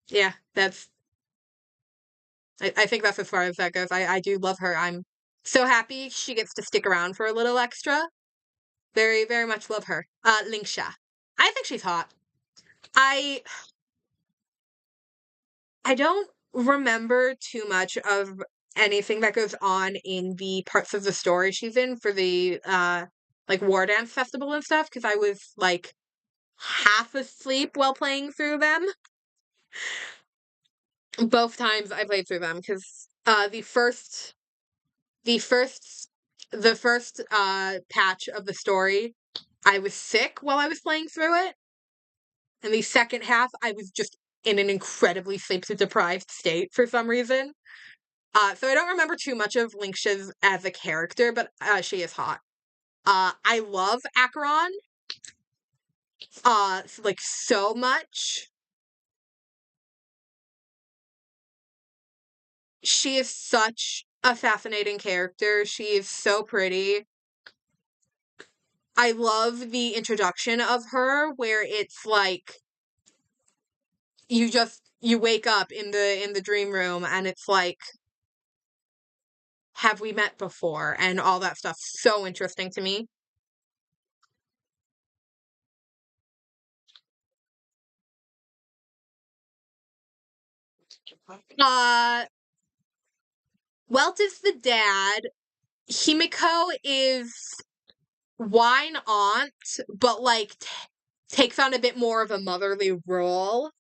yeah, I think that's as far as that goes. I do love her. I'm so happy she gets to stick around for a little extra. Very, very much love her. Lingsha. I think she's hot. I I don't remember too much of anything that goes on in the parts of the story she's in for the like war dance festival and stuff because I was like half asleep while playing through them. Both times I played through them because the first the first patch of the story I was sick while I was playing through it. And the second half I was just in an incredibly sleep deprived state for some reason. So I don't remember too much of Linkshiz as a character, but she is hot. I love Acheron. Like so much. She is such a fascinating character. She is so pretty. I love the introduction of her where it's like you wake up in the dream room and it's like have we met before and all that stuff so interesting to me. Uh Welt is the dad. Himiko is wine aunt, but like takes on a bit more of a motherly role.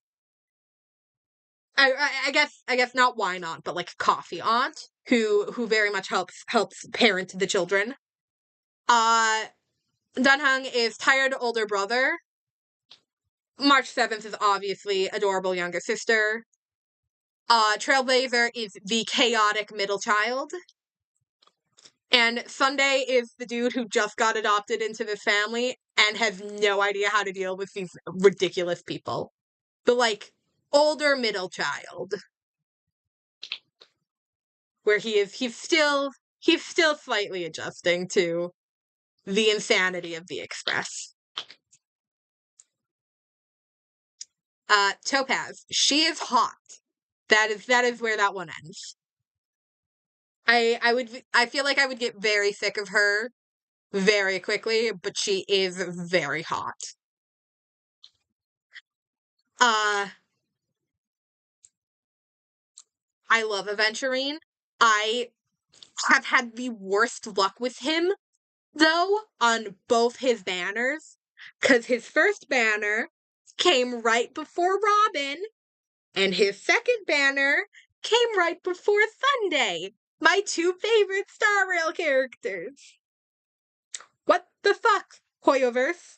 I guess not wine aunt, but like coffee aunt, who very much helps parent the children. Uh Dunhung is tired older brother. March 7th is obviously adorable younger sister. Trailblazer is the chaotic middle child. And Sunday is the dude who just got adopted into the family and has no idea how to deal with these ridiculous people. The like older middle child. Where he's still slightly adjusting to the insanity of the Express. Topaz. She is hot. That is where that one ends. I feel like I would get very sick of her very quickly, but she is very hot. Uh I love Aventurine. I have had the worst luck with him, though, on both his banners. Because his first banner came right before Robin, and his second banner came right before Sunday. My two favorite Star Rail characters. What the fuck, Hoyoverse?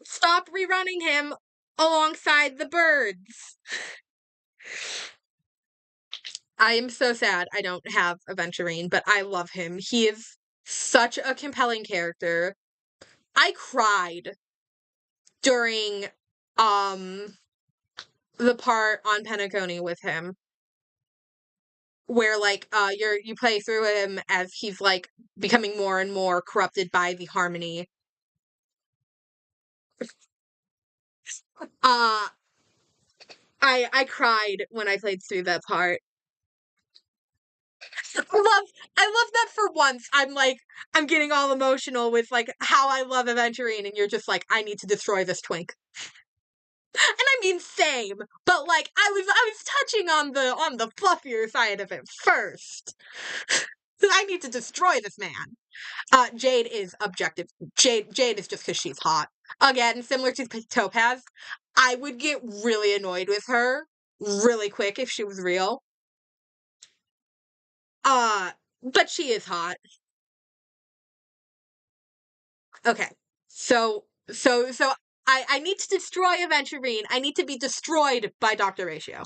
Stop rerunning him alongside the birds. I am so sad I don't have Aventurine, but I love him. He is such a compelling character. I cried during the part on Penacony with him where like you play through him as he's like becoming more and more corrupted by the harmony. Uh I cried when I played through that part. I love that for once. I'm getting all emotional with like how I love Aventurine, and you're just like, I need to destroy this twink. And I mean same, but like I was touching on the fluffier side of it first. I need to destroy this man. Jade is objective. Jade is just because she's hot. Again, similar to Topaz, I would get really annoyed with her really quick if she was real. Uh, but she is hot. Okay. So I need to destroy Aventurine. I need to be destroyed by Dr. Ratio.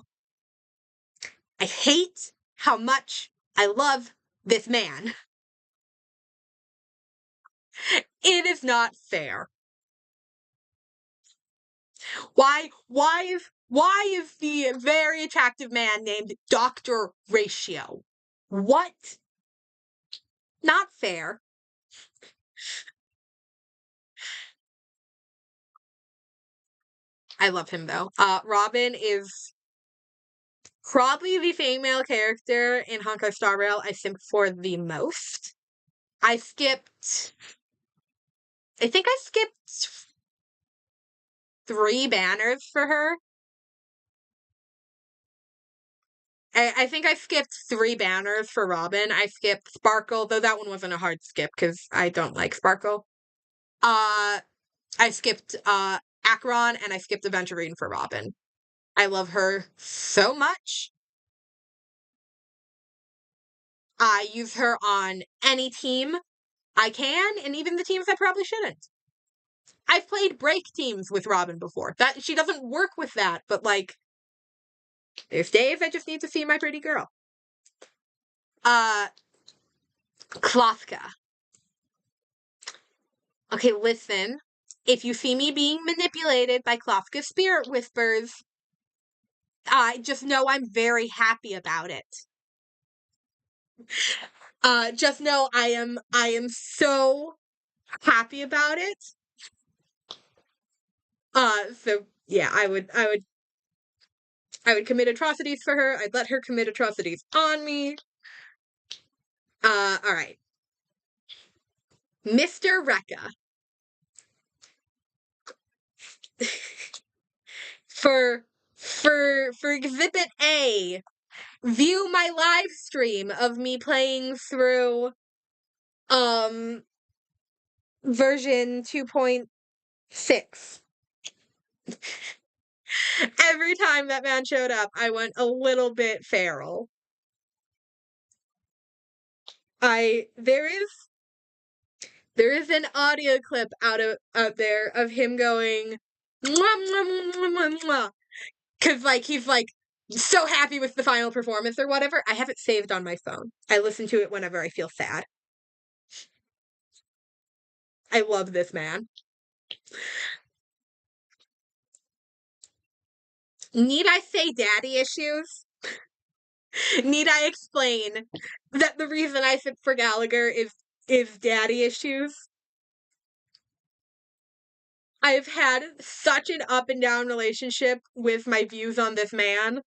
I hate how much I love this man. It is not fair. Why is the very attractive man named Dr. Ratio? What? Not fair. I love him though. Robin is probably the female character in Honkai Star Rail I simp for the most. I skipped I think I skipped 3 banners for her. I think I skipped 3 banners for Robin. I skipped Sparkle, though that one wasn't a hard skip because I don't like Sparkle. Uh, I skipped Acheron and I skipped Aventurine for Robin. I love her so much. I use her on any team I can, and even the teams I probably shouldn't. I've played break teams with Robin before. That she doesn't work with that, but like there's days I just need to see my pretty girl. Uh Klothka. Okay, listen. If you see me being manipulated by Klothka's spirit whispers, I just know I'm very happy about it. Just know I am so happy about it. So yeah, I would commit atrocities for her. I'd let her commit atrocities on me. All right. Mr. Rekka. For exhibit A, view my live stream of me playing through version 2.6. Every time that man showed up, I went a little bit feral. There is an audio clip out there of him going mwah, mwah, mwah, mwah, mwah. Cause like he's like so happy with the final performance or whatever. I have it saved on my phone. I listen to it whenever I feel sad. I love this man. Need I say daddy issues? Need I explain that the reason I sit for Gallagher is daddy issues? I've had such an up and down relationship with my views on this man.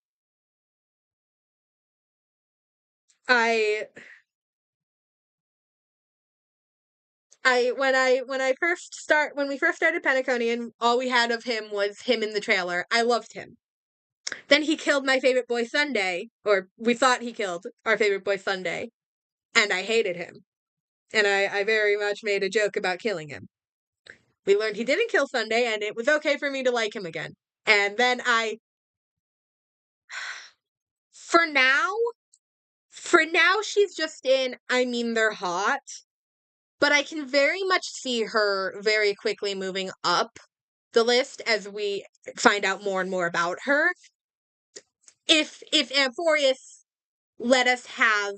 I when we first started Pentaconian, all we had of him was him in the trailer. I loved him. Then he killed my favorite boy Sunday, or we thought he killed our favorite boy Sunday, and I hated him. And I very much made a joke about killing him. We learned he didn't kill Sunday, and it was okay for me to like him again. And then for now, she's just in, I mean, they're hot, but I can very much see her very quickly moving up the list as we find out more and more about her. If Amphorius let us have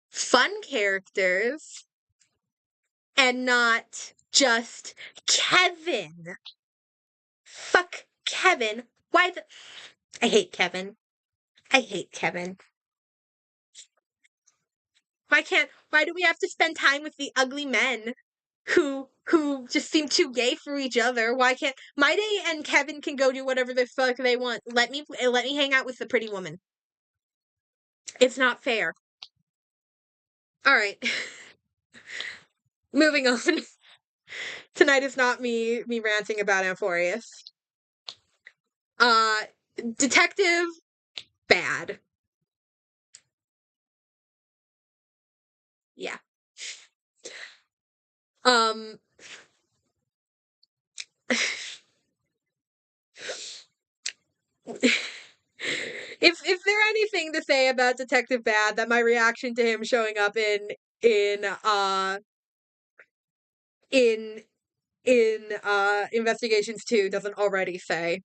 fun characters and not just Kevin. Fuck Kevin. I hate Kevin. I hate Kevin. Why do we have to spend time with the ugly men who just seem too gay for each other? Why can't Maide and Kevin can go do whatever the fuck they want? Let me hang out with the pretty woman. It's not fair. All right. Moving on. Tonight is not me ranting about Amphorius. Detective bad. Yeah. If there anything to say about Detective Bad, that my reaction to him showing up in in Investigations 2 doesn't already say.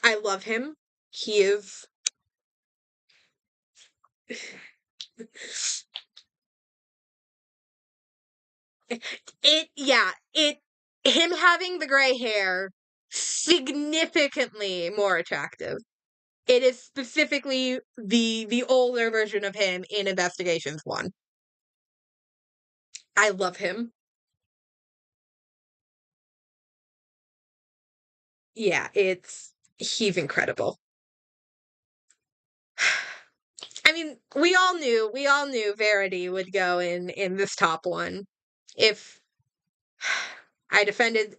I love him. He is him having the gray hair significantly more attractive. It is specifically the older version of him in Investigations 1. I love him. Yeah, he's incredible. I mean, we all knew Verity would go in this top one. If I've defended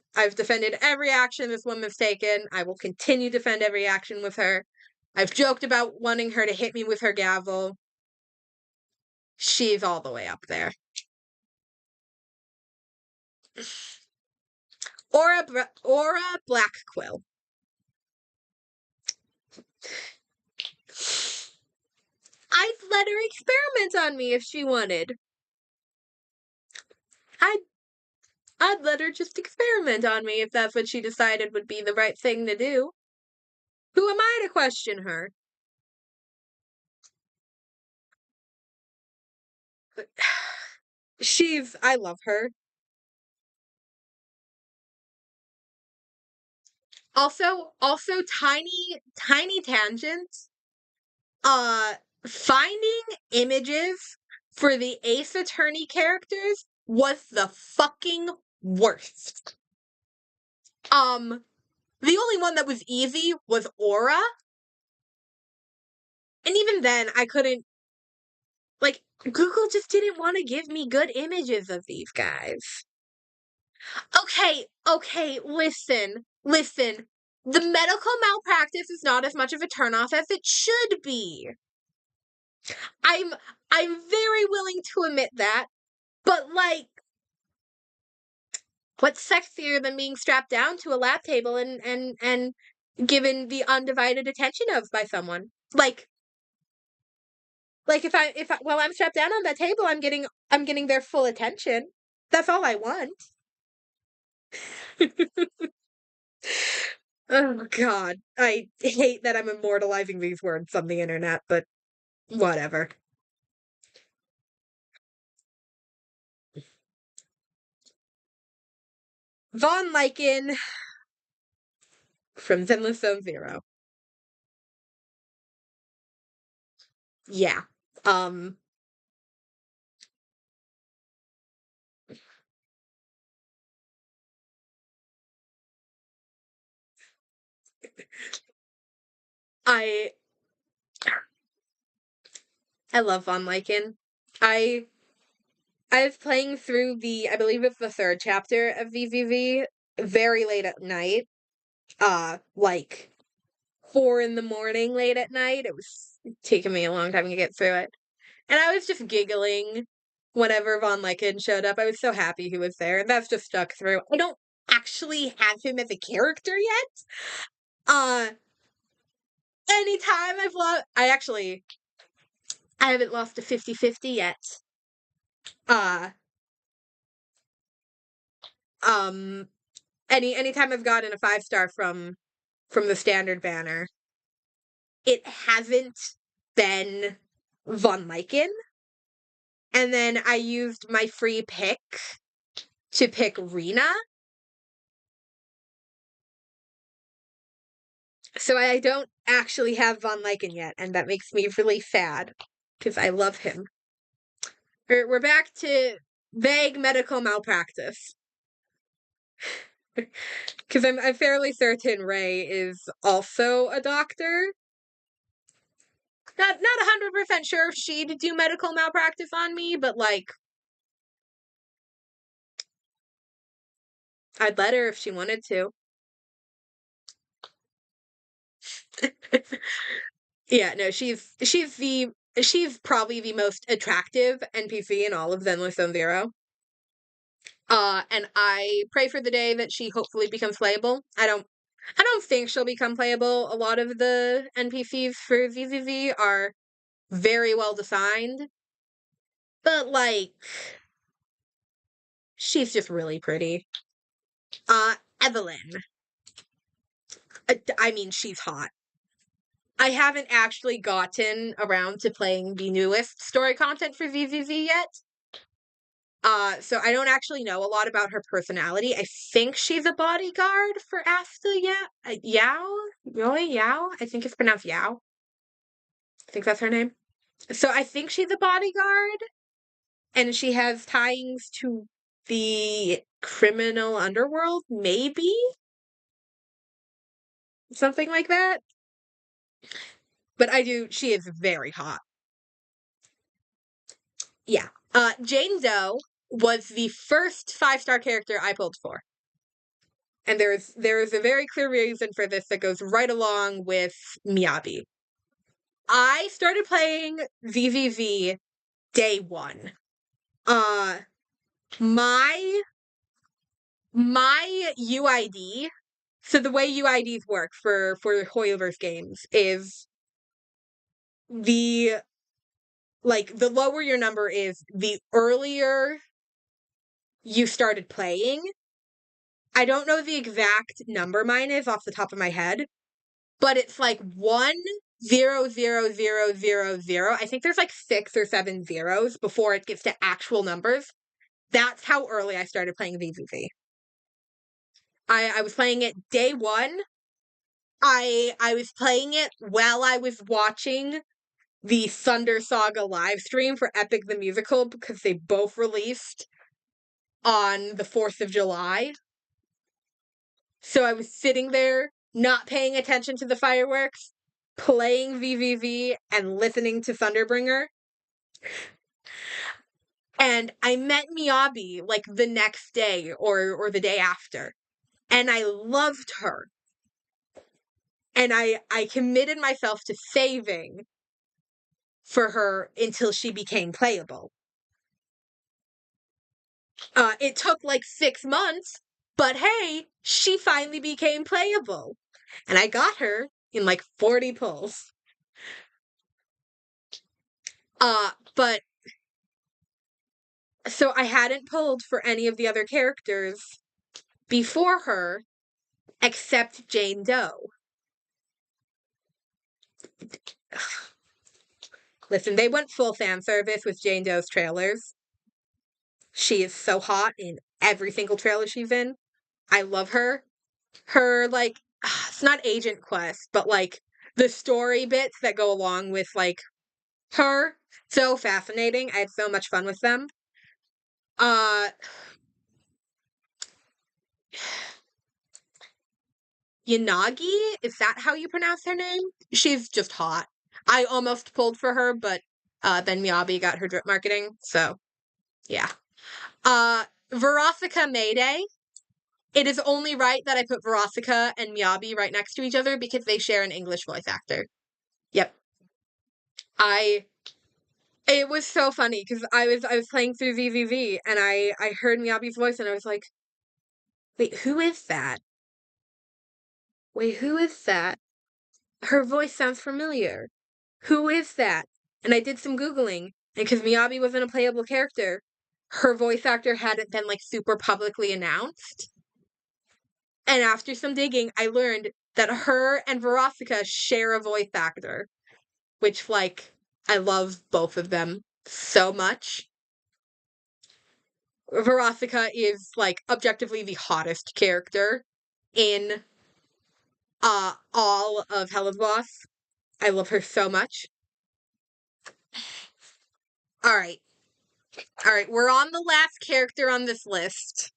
every action this woman's taken. I will continue to defend every action with her. I've joked about wanting her to hit me with her gavel. She's all the way up there. Aura Blackquill. I'd let her experiment on me if she wanted. I'd let her just experiment on me if that's what she decided would be the right thing to do. Who am I to question her? I love her. Also, tiny tangents. Finding images for the Ace Attorney characters was the fucking worst. The only one that was easy was Aura. And even then, I couldn't, like, Google just didn't want to give me good images of these guys. Okay, listen. The medical malpractice is not as much of a turnoff as it should be. I'm very willing to admit that, but like, what's sexier than being strapped down to a lab table and given the undivided attention of by someone? Like if I while I'm strapped down on that table, I'm getting their full attention. That's all I want. Oh God, I hate that I'm immortalizing these words on the internet, but whatever. Von Lycan from Zenless Zone Zero. Yeah. I love Von Lycan. I I was playing through I believe it's the third chapter of VVV very late at night. Like 4 in the morning late at night. It was taking me a long time to get through it. And I was just giggling whenever Von Lycan showed up. I was so happy he was there, and that's just stuck through. I don't actually have him as a character yet. Uh, anytime I've lost, I haven't lost a 50-50 yet. Uh, um, anytime I've gotten a 5-star from the standard banner, it hasn't been Von Lycan. And then I used my free pick to pick Rena. So I don't actually have Von Lycan yet, and that makes me really sad because I love him. We're back to vague medical malpractice. Because I'm fairly certain Ray is also a doctor. Not 100% sure if she'd do medical malpractice on me, but like I'd let her if she wanted to. Yeah, no, she's probably the most attractive NPC in all of Zenless Zone Zero. And I pray for the day that she hopefully becomes playable. I don't think she'll become playable. A lot of the NPCs for ZZZ are very well designed, but like she's just really pretty. Evelyn. I mean, she's hot. I haven't actually gotten around to playing the newest story content for ZZZ yet. So I don't actually know a lot about her personality. I think she's a bodyguard for Asta Yao? Really? Yao? I think it's pronounced Yao. I think that's her name. So I think she's a bodyguard, and she has ties to the criminal underworld, maybe? Something like that. But she is very hot. Yeah. Jane Doe was the first 5-star character I pulled for. And there is a very clear reason for this that goes right along with Miyabi. I started playing VVV day 1. My UID. So the way UIDs work for Hoyoverse games is the lower your number is, the earlier you started playing. I don't know the exact number mine is off the top of my head, but it's like 1000000. I think there's like 6 or 7 zeros before it gets to actual numbers. That's how early I started playing VVV. I was playing it day 1. I was playing it while I was watching the Thunder Saga live stream for Epic the Musical, because they both released on the 4th of July. So I was sitting there, not paying attention to the fireworks, playing VVV and listening to Thunderbringer. And I met Miyabi like the next day or the day after. And I loved her. And I committed myself to saving for her until she became playable. It took like 6 months, but hey, she finally became playable. And I got her in like 40 pulls. But so I hadn't pulled for any of the other characters before her, except Jane Doe. Listen, they went full fan service with Jane Doe's trailers. She is so hot in every single trailer she's in. I love her. Her, like, it's not Agent Quest, but, like, the story bits that go along with, like, her. So fascinating. I had so much fun with them. Yanagi? Is that how you pronounce her name? She's just hot. I almost pulled for her, but then Miyabi got her drip marketing, so Yeah. Veronica Mayday. It is only right that I put Veronica and Miyabi right next to each other because they share an English voice actor. Yep. I It was so funny because I was playing through VVV and I heard Miyabi's voice and I was like, wait, who is that? Wait, who is that? Her voice sounds familiar. Who is that? And I did some Googling, and because Miyabi wasn't a playable character, her voice actor hadn't been like super publicly announced. And after some digging, I learned that her and Veronica share a voice actor, which like I love both of them so much. Veronica is like objectively the hottest character in all of Hell of Boss. I love her so much. All right. All right, we're on the last character on this list.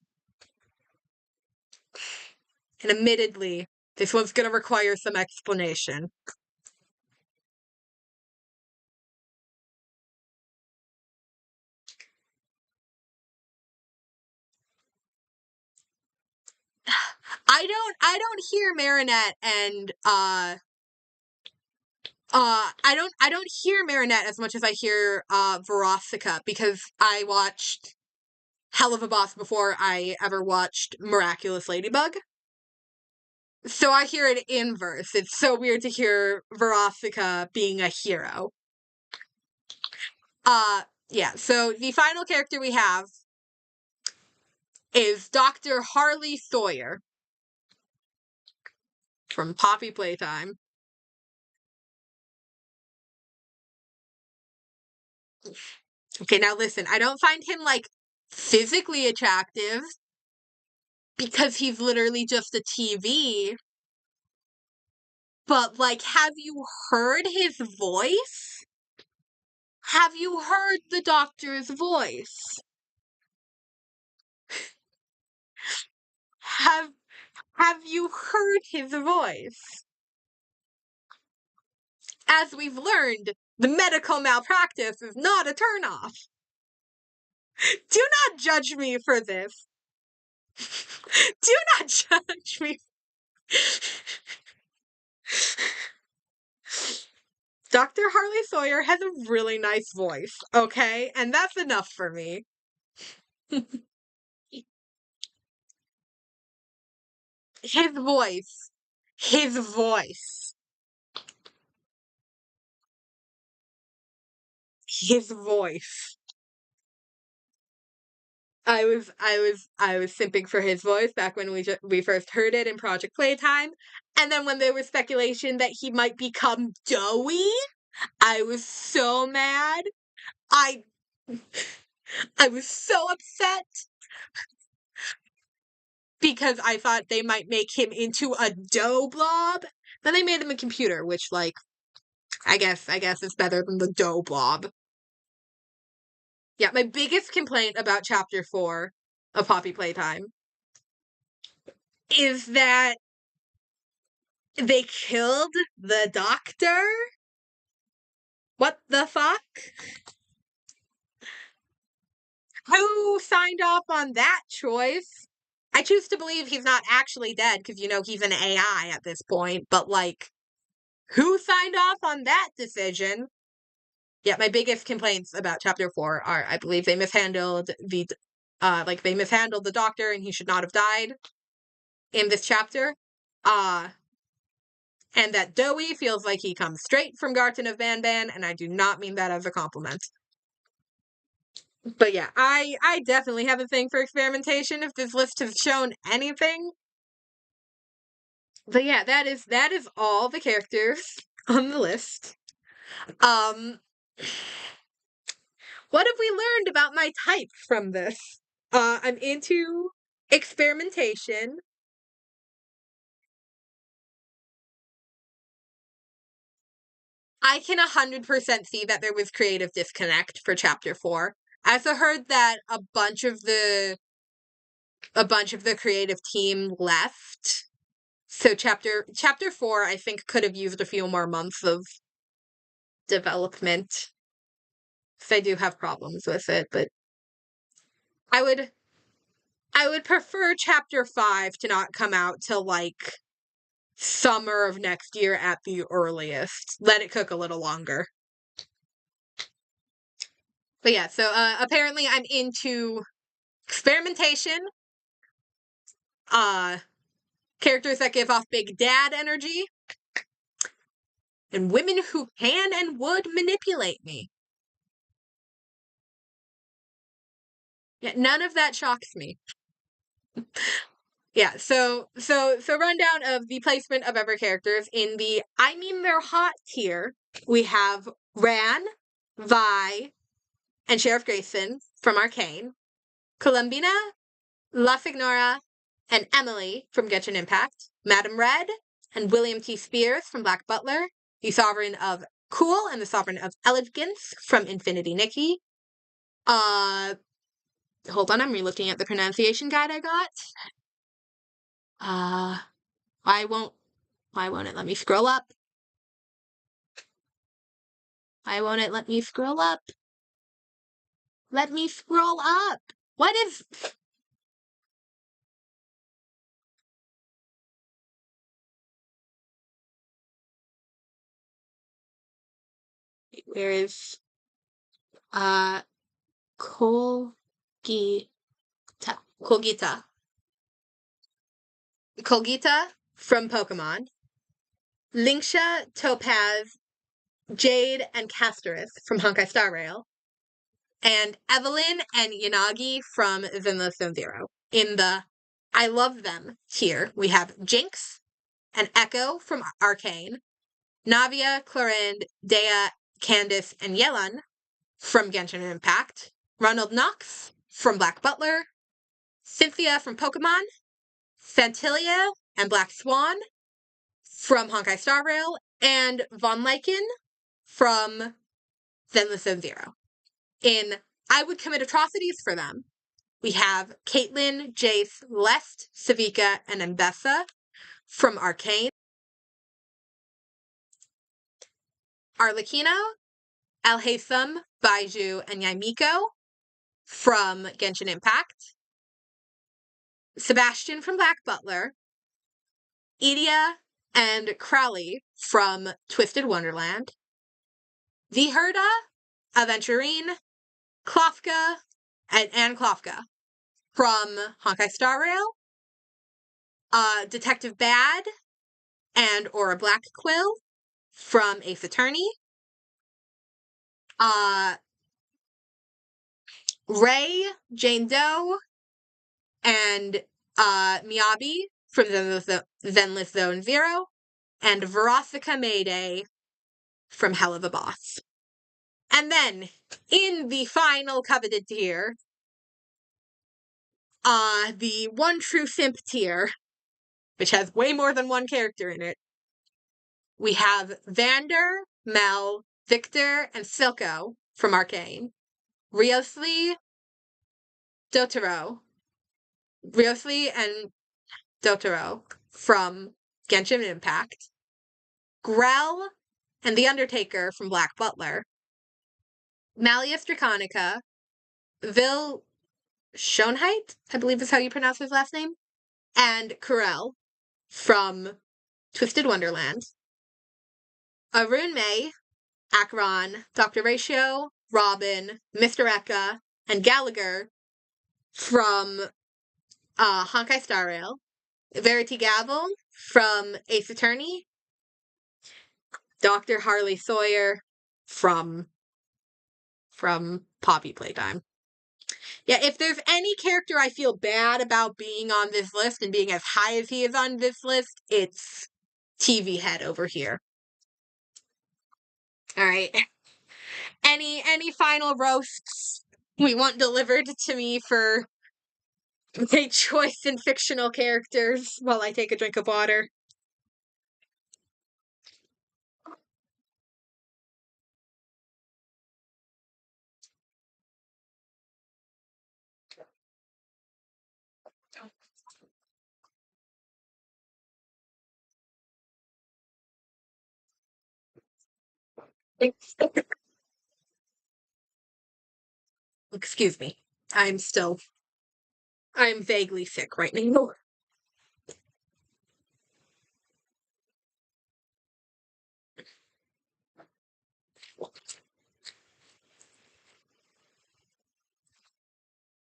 And admittedly, this one's going to require some explanation. I don't hear Marinette and I don't hear Marinette as much as I hear Veronica because I watched Hell of a Boss before I ever watched Miraculous Ladybug. So I hear it inverse. It's so weird to hear Veronica being a hero. Yeah, so the final character we have is Dr. Harley Sawyer from Poppy Playtime. Okay, now listen, I don't find him like physically attractive because he's literally just a TV. But like, have you heard his voice? Have you heard the doctor's voice? Have have you heard his voice? As we've learned, the medical malpractice is not a turnoff. Do not judge me for this. Do not judge me. Dr. Harley Sawyer has a really nice voice, okay? And that's enough for me. His voice. His voice. His voice. I was simping for his voice back when we first heard it in Project Playtime, and then when there was speculation that he might become Doughy, I was so mad. I I was so upset because I thought they might make him into a dough blob. Then they made him a computer, which like I guess it's better than the dough blob. Yeah, my biggest complaint about chapter 4 of Poppy Playtime is that they killed the doctor. What the fuck? Who signed off on that choice? I choose to believe he's not actually dead because, he's an AI at this point, but like, who signed off on that decision? Yeah, my biggest complaints about chapter 4 are I believe they mishandled they mishandled the doctor and he should not have died in this chapter. Uh, and that Doughy feels like he comes straight from Garten of Banban, and I do not mean that as a compliment. But yeah, I definitely have a thing for experimentation if this list has shown anything. But yeah, that is all the characters on the list. Um what have we learned about my type from this? I'm into experimentation. I can 100% see that there was creative disconnect for chapter 4. I also heard that a bunch of the creative team left. So chapter 4 I think could have used a few more months of development. So I do have problems with it, but I would prefer chapter 5 to not come out till like summer of next year at the earliest. Let it cook a little longer. But yeah, so apparently I'm into experimentation, characters that give off big dad energy, and women who can and would manipulate me. Yeah, none of that shocks me. Yeah, so rundown of the placement of every characters in the I mean they're hot tier. We have Ran, Vi, and Sheriff Grayson from Arcane, Columbina, La Signora, and Emily from Genshin Impact, Madame Red, and William T. Spears from Black Butler, the Sovereign of Cool and the Sovereign of Elegance from Infinity Nikki. Hold on, I'm re-looking at the pronunciation guide I got. Why won't it let me scroll up? Why won't it let me scroll up? Let me scroll up! What is... Where is... Colgita. Colgita from Pokemon. Linksha, Topaz, Jade, and Castoreth from Honkai Star Rail. And Evelyn and Yanagi from Zenless Zone Zero. In the I love them tier, we have Jinx and Echo from Arcane, Navia, Clorind, Dea, Candice, and Yelan from Genshin Impact, Ronald Knox from Black Butler, Cynthia from Pokemon, Fantilia and Black Swan from Honkai Star Rail, and Von Lycan from Zenless Zone Zero. In I would commit atrocities for them, we have Caitlyn, Jace, Lest, Savika, and Mbessa from Arcane, Arlecchino, Alhaitham, Baiju, and Yaimiko from Genshin Impact, Sebastian from Black Butler, Idia and Crowley from Twisted Wonderland, Viherda, Aventurine, Klofka, and Klofka from Honkai Star Rail, Detective Bad and Aura Black Quill from Ace Attorney, Ray, Jane Doe, and Miyabi from Zenless Zone Zero, and Veronica Mayday from Hell of a Boss. And then, in the final coveted tier, the One True Simp tier, which has way more than one character in it, we have Vander, Mel, Victor, and Silco from Arcane, Riosli and Dotaro from Genshin Impact, Grell and The Undertaker from Black Butler, Malleus Draconica, Vil Schoenheit, I believe is how you pronounce his last name, and Kurel from Twisted Wonderland, Arun May, Acheron, Dr. Ratio, Robin, Mr. Eka, and Gallagher from Honkai Star Rail, Verity Gavel from Ace Attorney, Dr. Harley Sawyer from Poppy Playtime. Yeah, if there's any character I feel bad about being on this list and being as high as he is on this list, it's TV Head over here. Alright. Any final roasts we want delivered to me for my choice in fictional characters while I take a drink of water? Excuse me. I'm still I'm vaguely sick right now.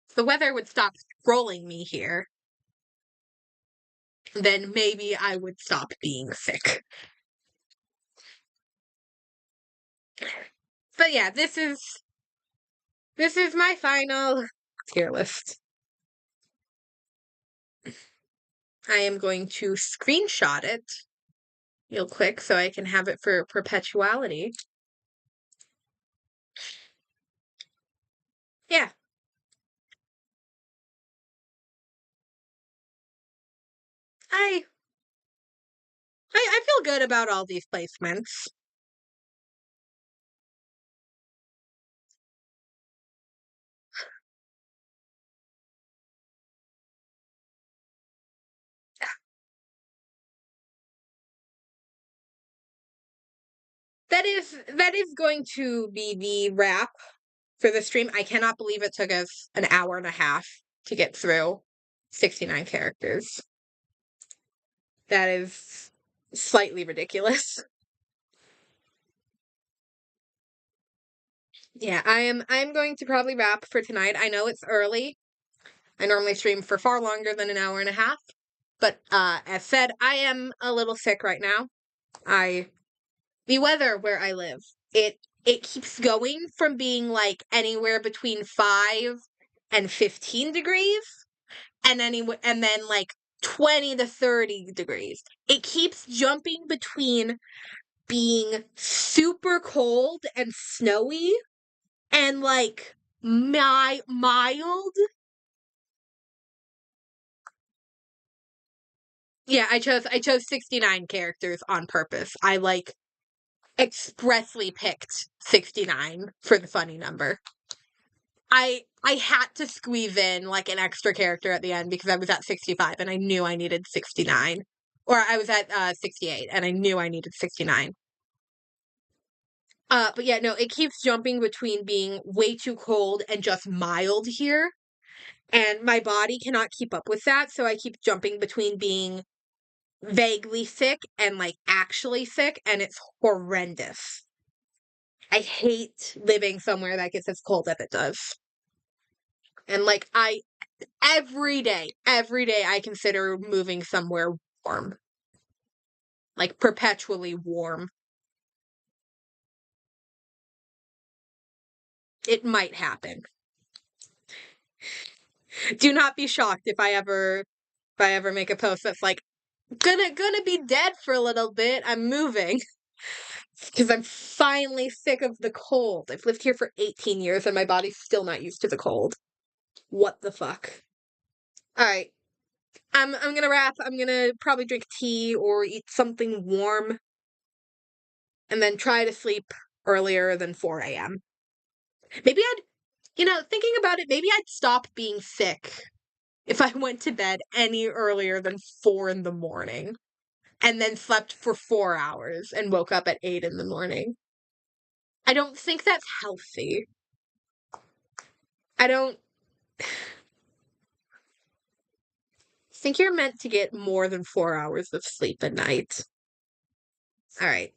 If the weather would stop trolling me here, then maybe I would stop being sick. But yeah, this is my final tier list. I am going to screenshot it real quick so I can have it for perpetuality. Yeah. I feel good about all these placements. That is going to be the wrap for the stream. I cannot believe it took us an hour and a half to get through 69 characters. That is slightly ridiculous. Yeah, I'm going to probably wrap for tonight. I know it's early. I normally stream for far longer than an hour and a half. But as said, I am a little sick right now. The weather where I live, it keeps going from being like anywhere between 5 and 15 degrees and then like 20 to 30 degrees. It keeps jumping between being super cold and snowy and like mild. Yeah, I chose 69 characters on purpose. I like expressly picked 69 for the funny number. I had to squeeze in like an extra character at the end because I was at 65 and I knew I needed 69. Or I was at 68 and I knew I needed 69. But yeah, no, it keeps jumping between being way too cold and just mild here. And my body cannot keep up with that, so I keep jumping between being vaguely sick and like actually sick, and it's horrendous. I hate living somewhere that gets as cold as it does. And like every day I consider moving somewhere warm. Like perpetually warm. It might happen. Do not be shocked if I ever make a post that's like gonna be dead for a little bit. I'm moving. Because I'm finally sick of the cold. I've lived here for 18 years and my body's still not used to the cold. What the fuck? Alright. I'm gonna wrap. I'm gonna probably drink tea or eat something warm. And then try to sleep earlier than 4 a.m. Maybe thinking about it, maybe I'd stop being sick if I went to bed any earlier than 4 in the morning. And then slept for 4 hours and woke up at 8 in the morning. I don't think that's healthy. I don't think you're meant to get more than 4 hours of sleep a night. All right.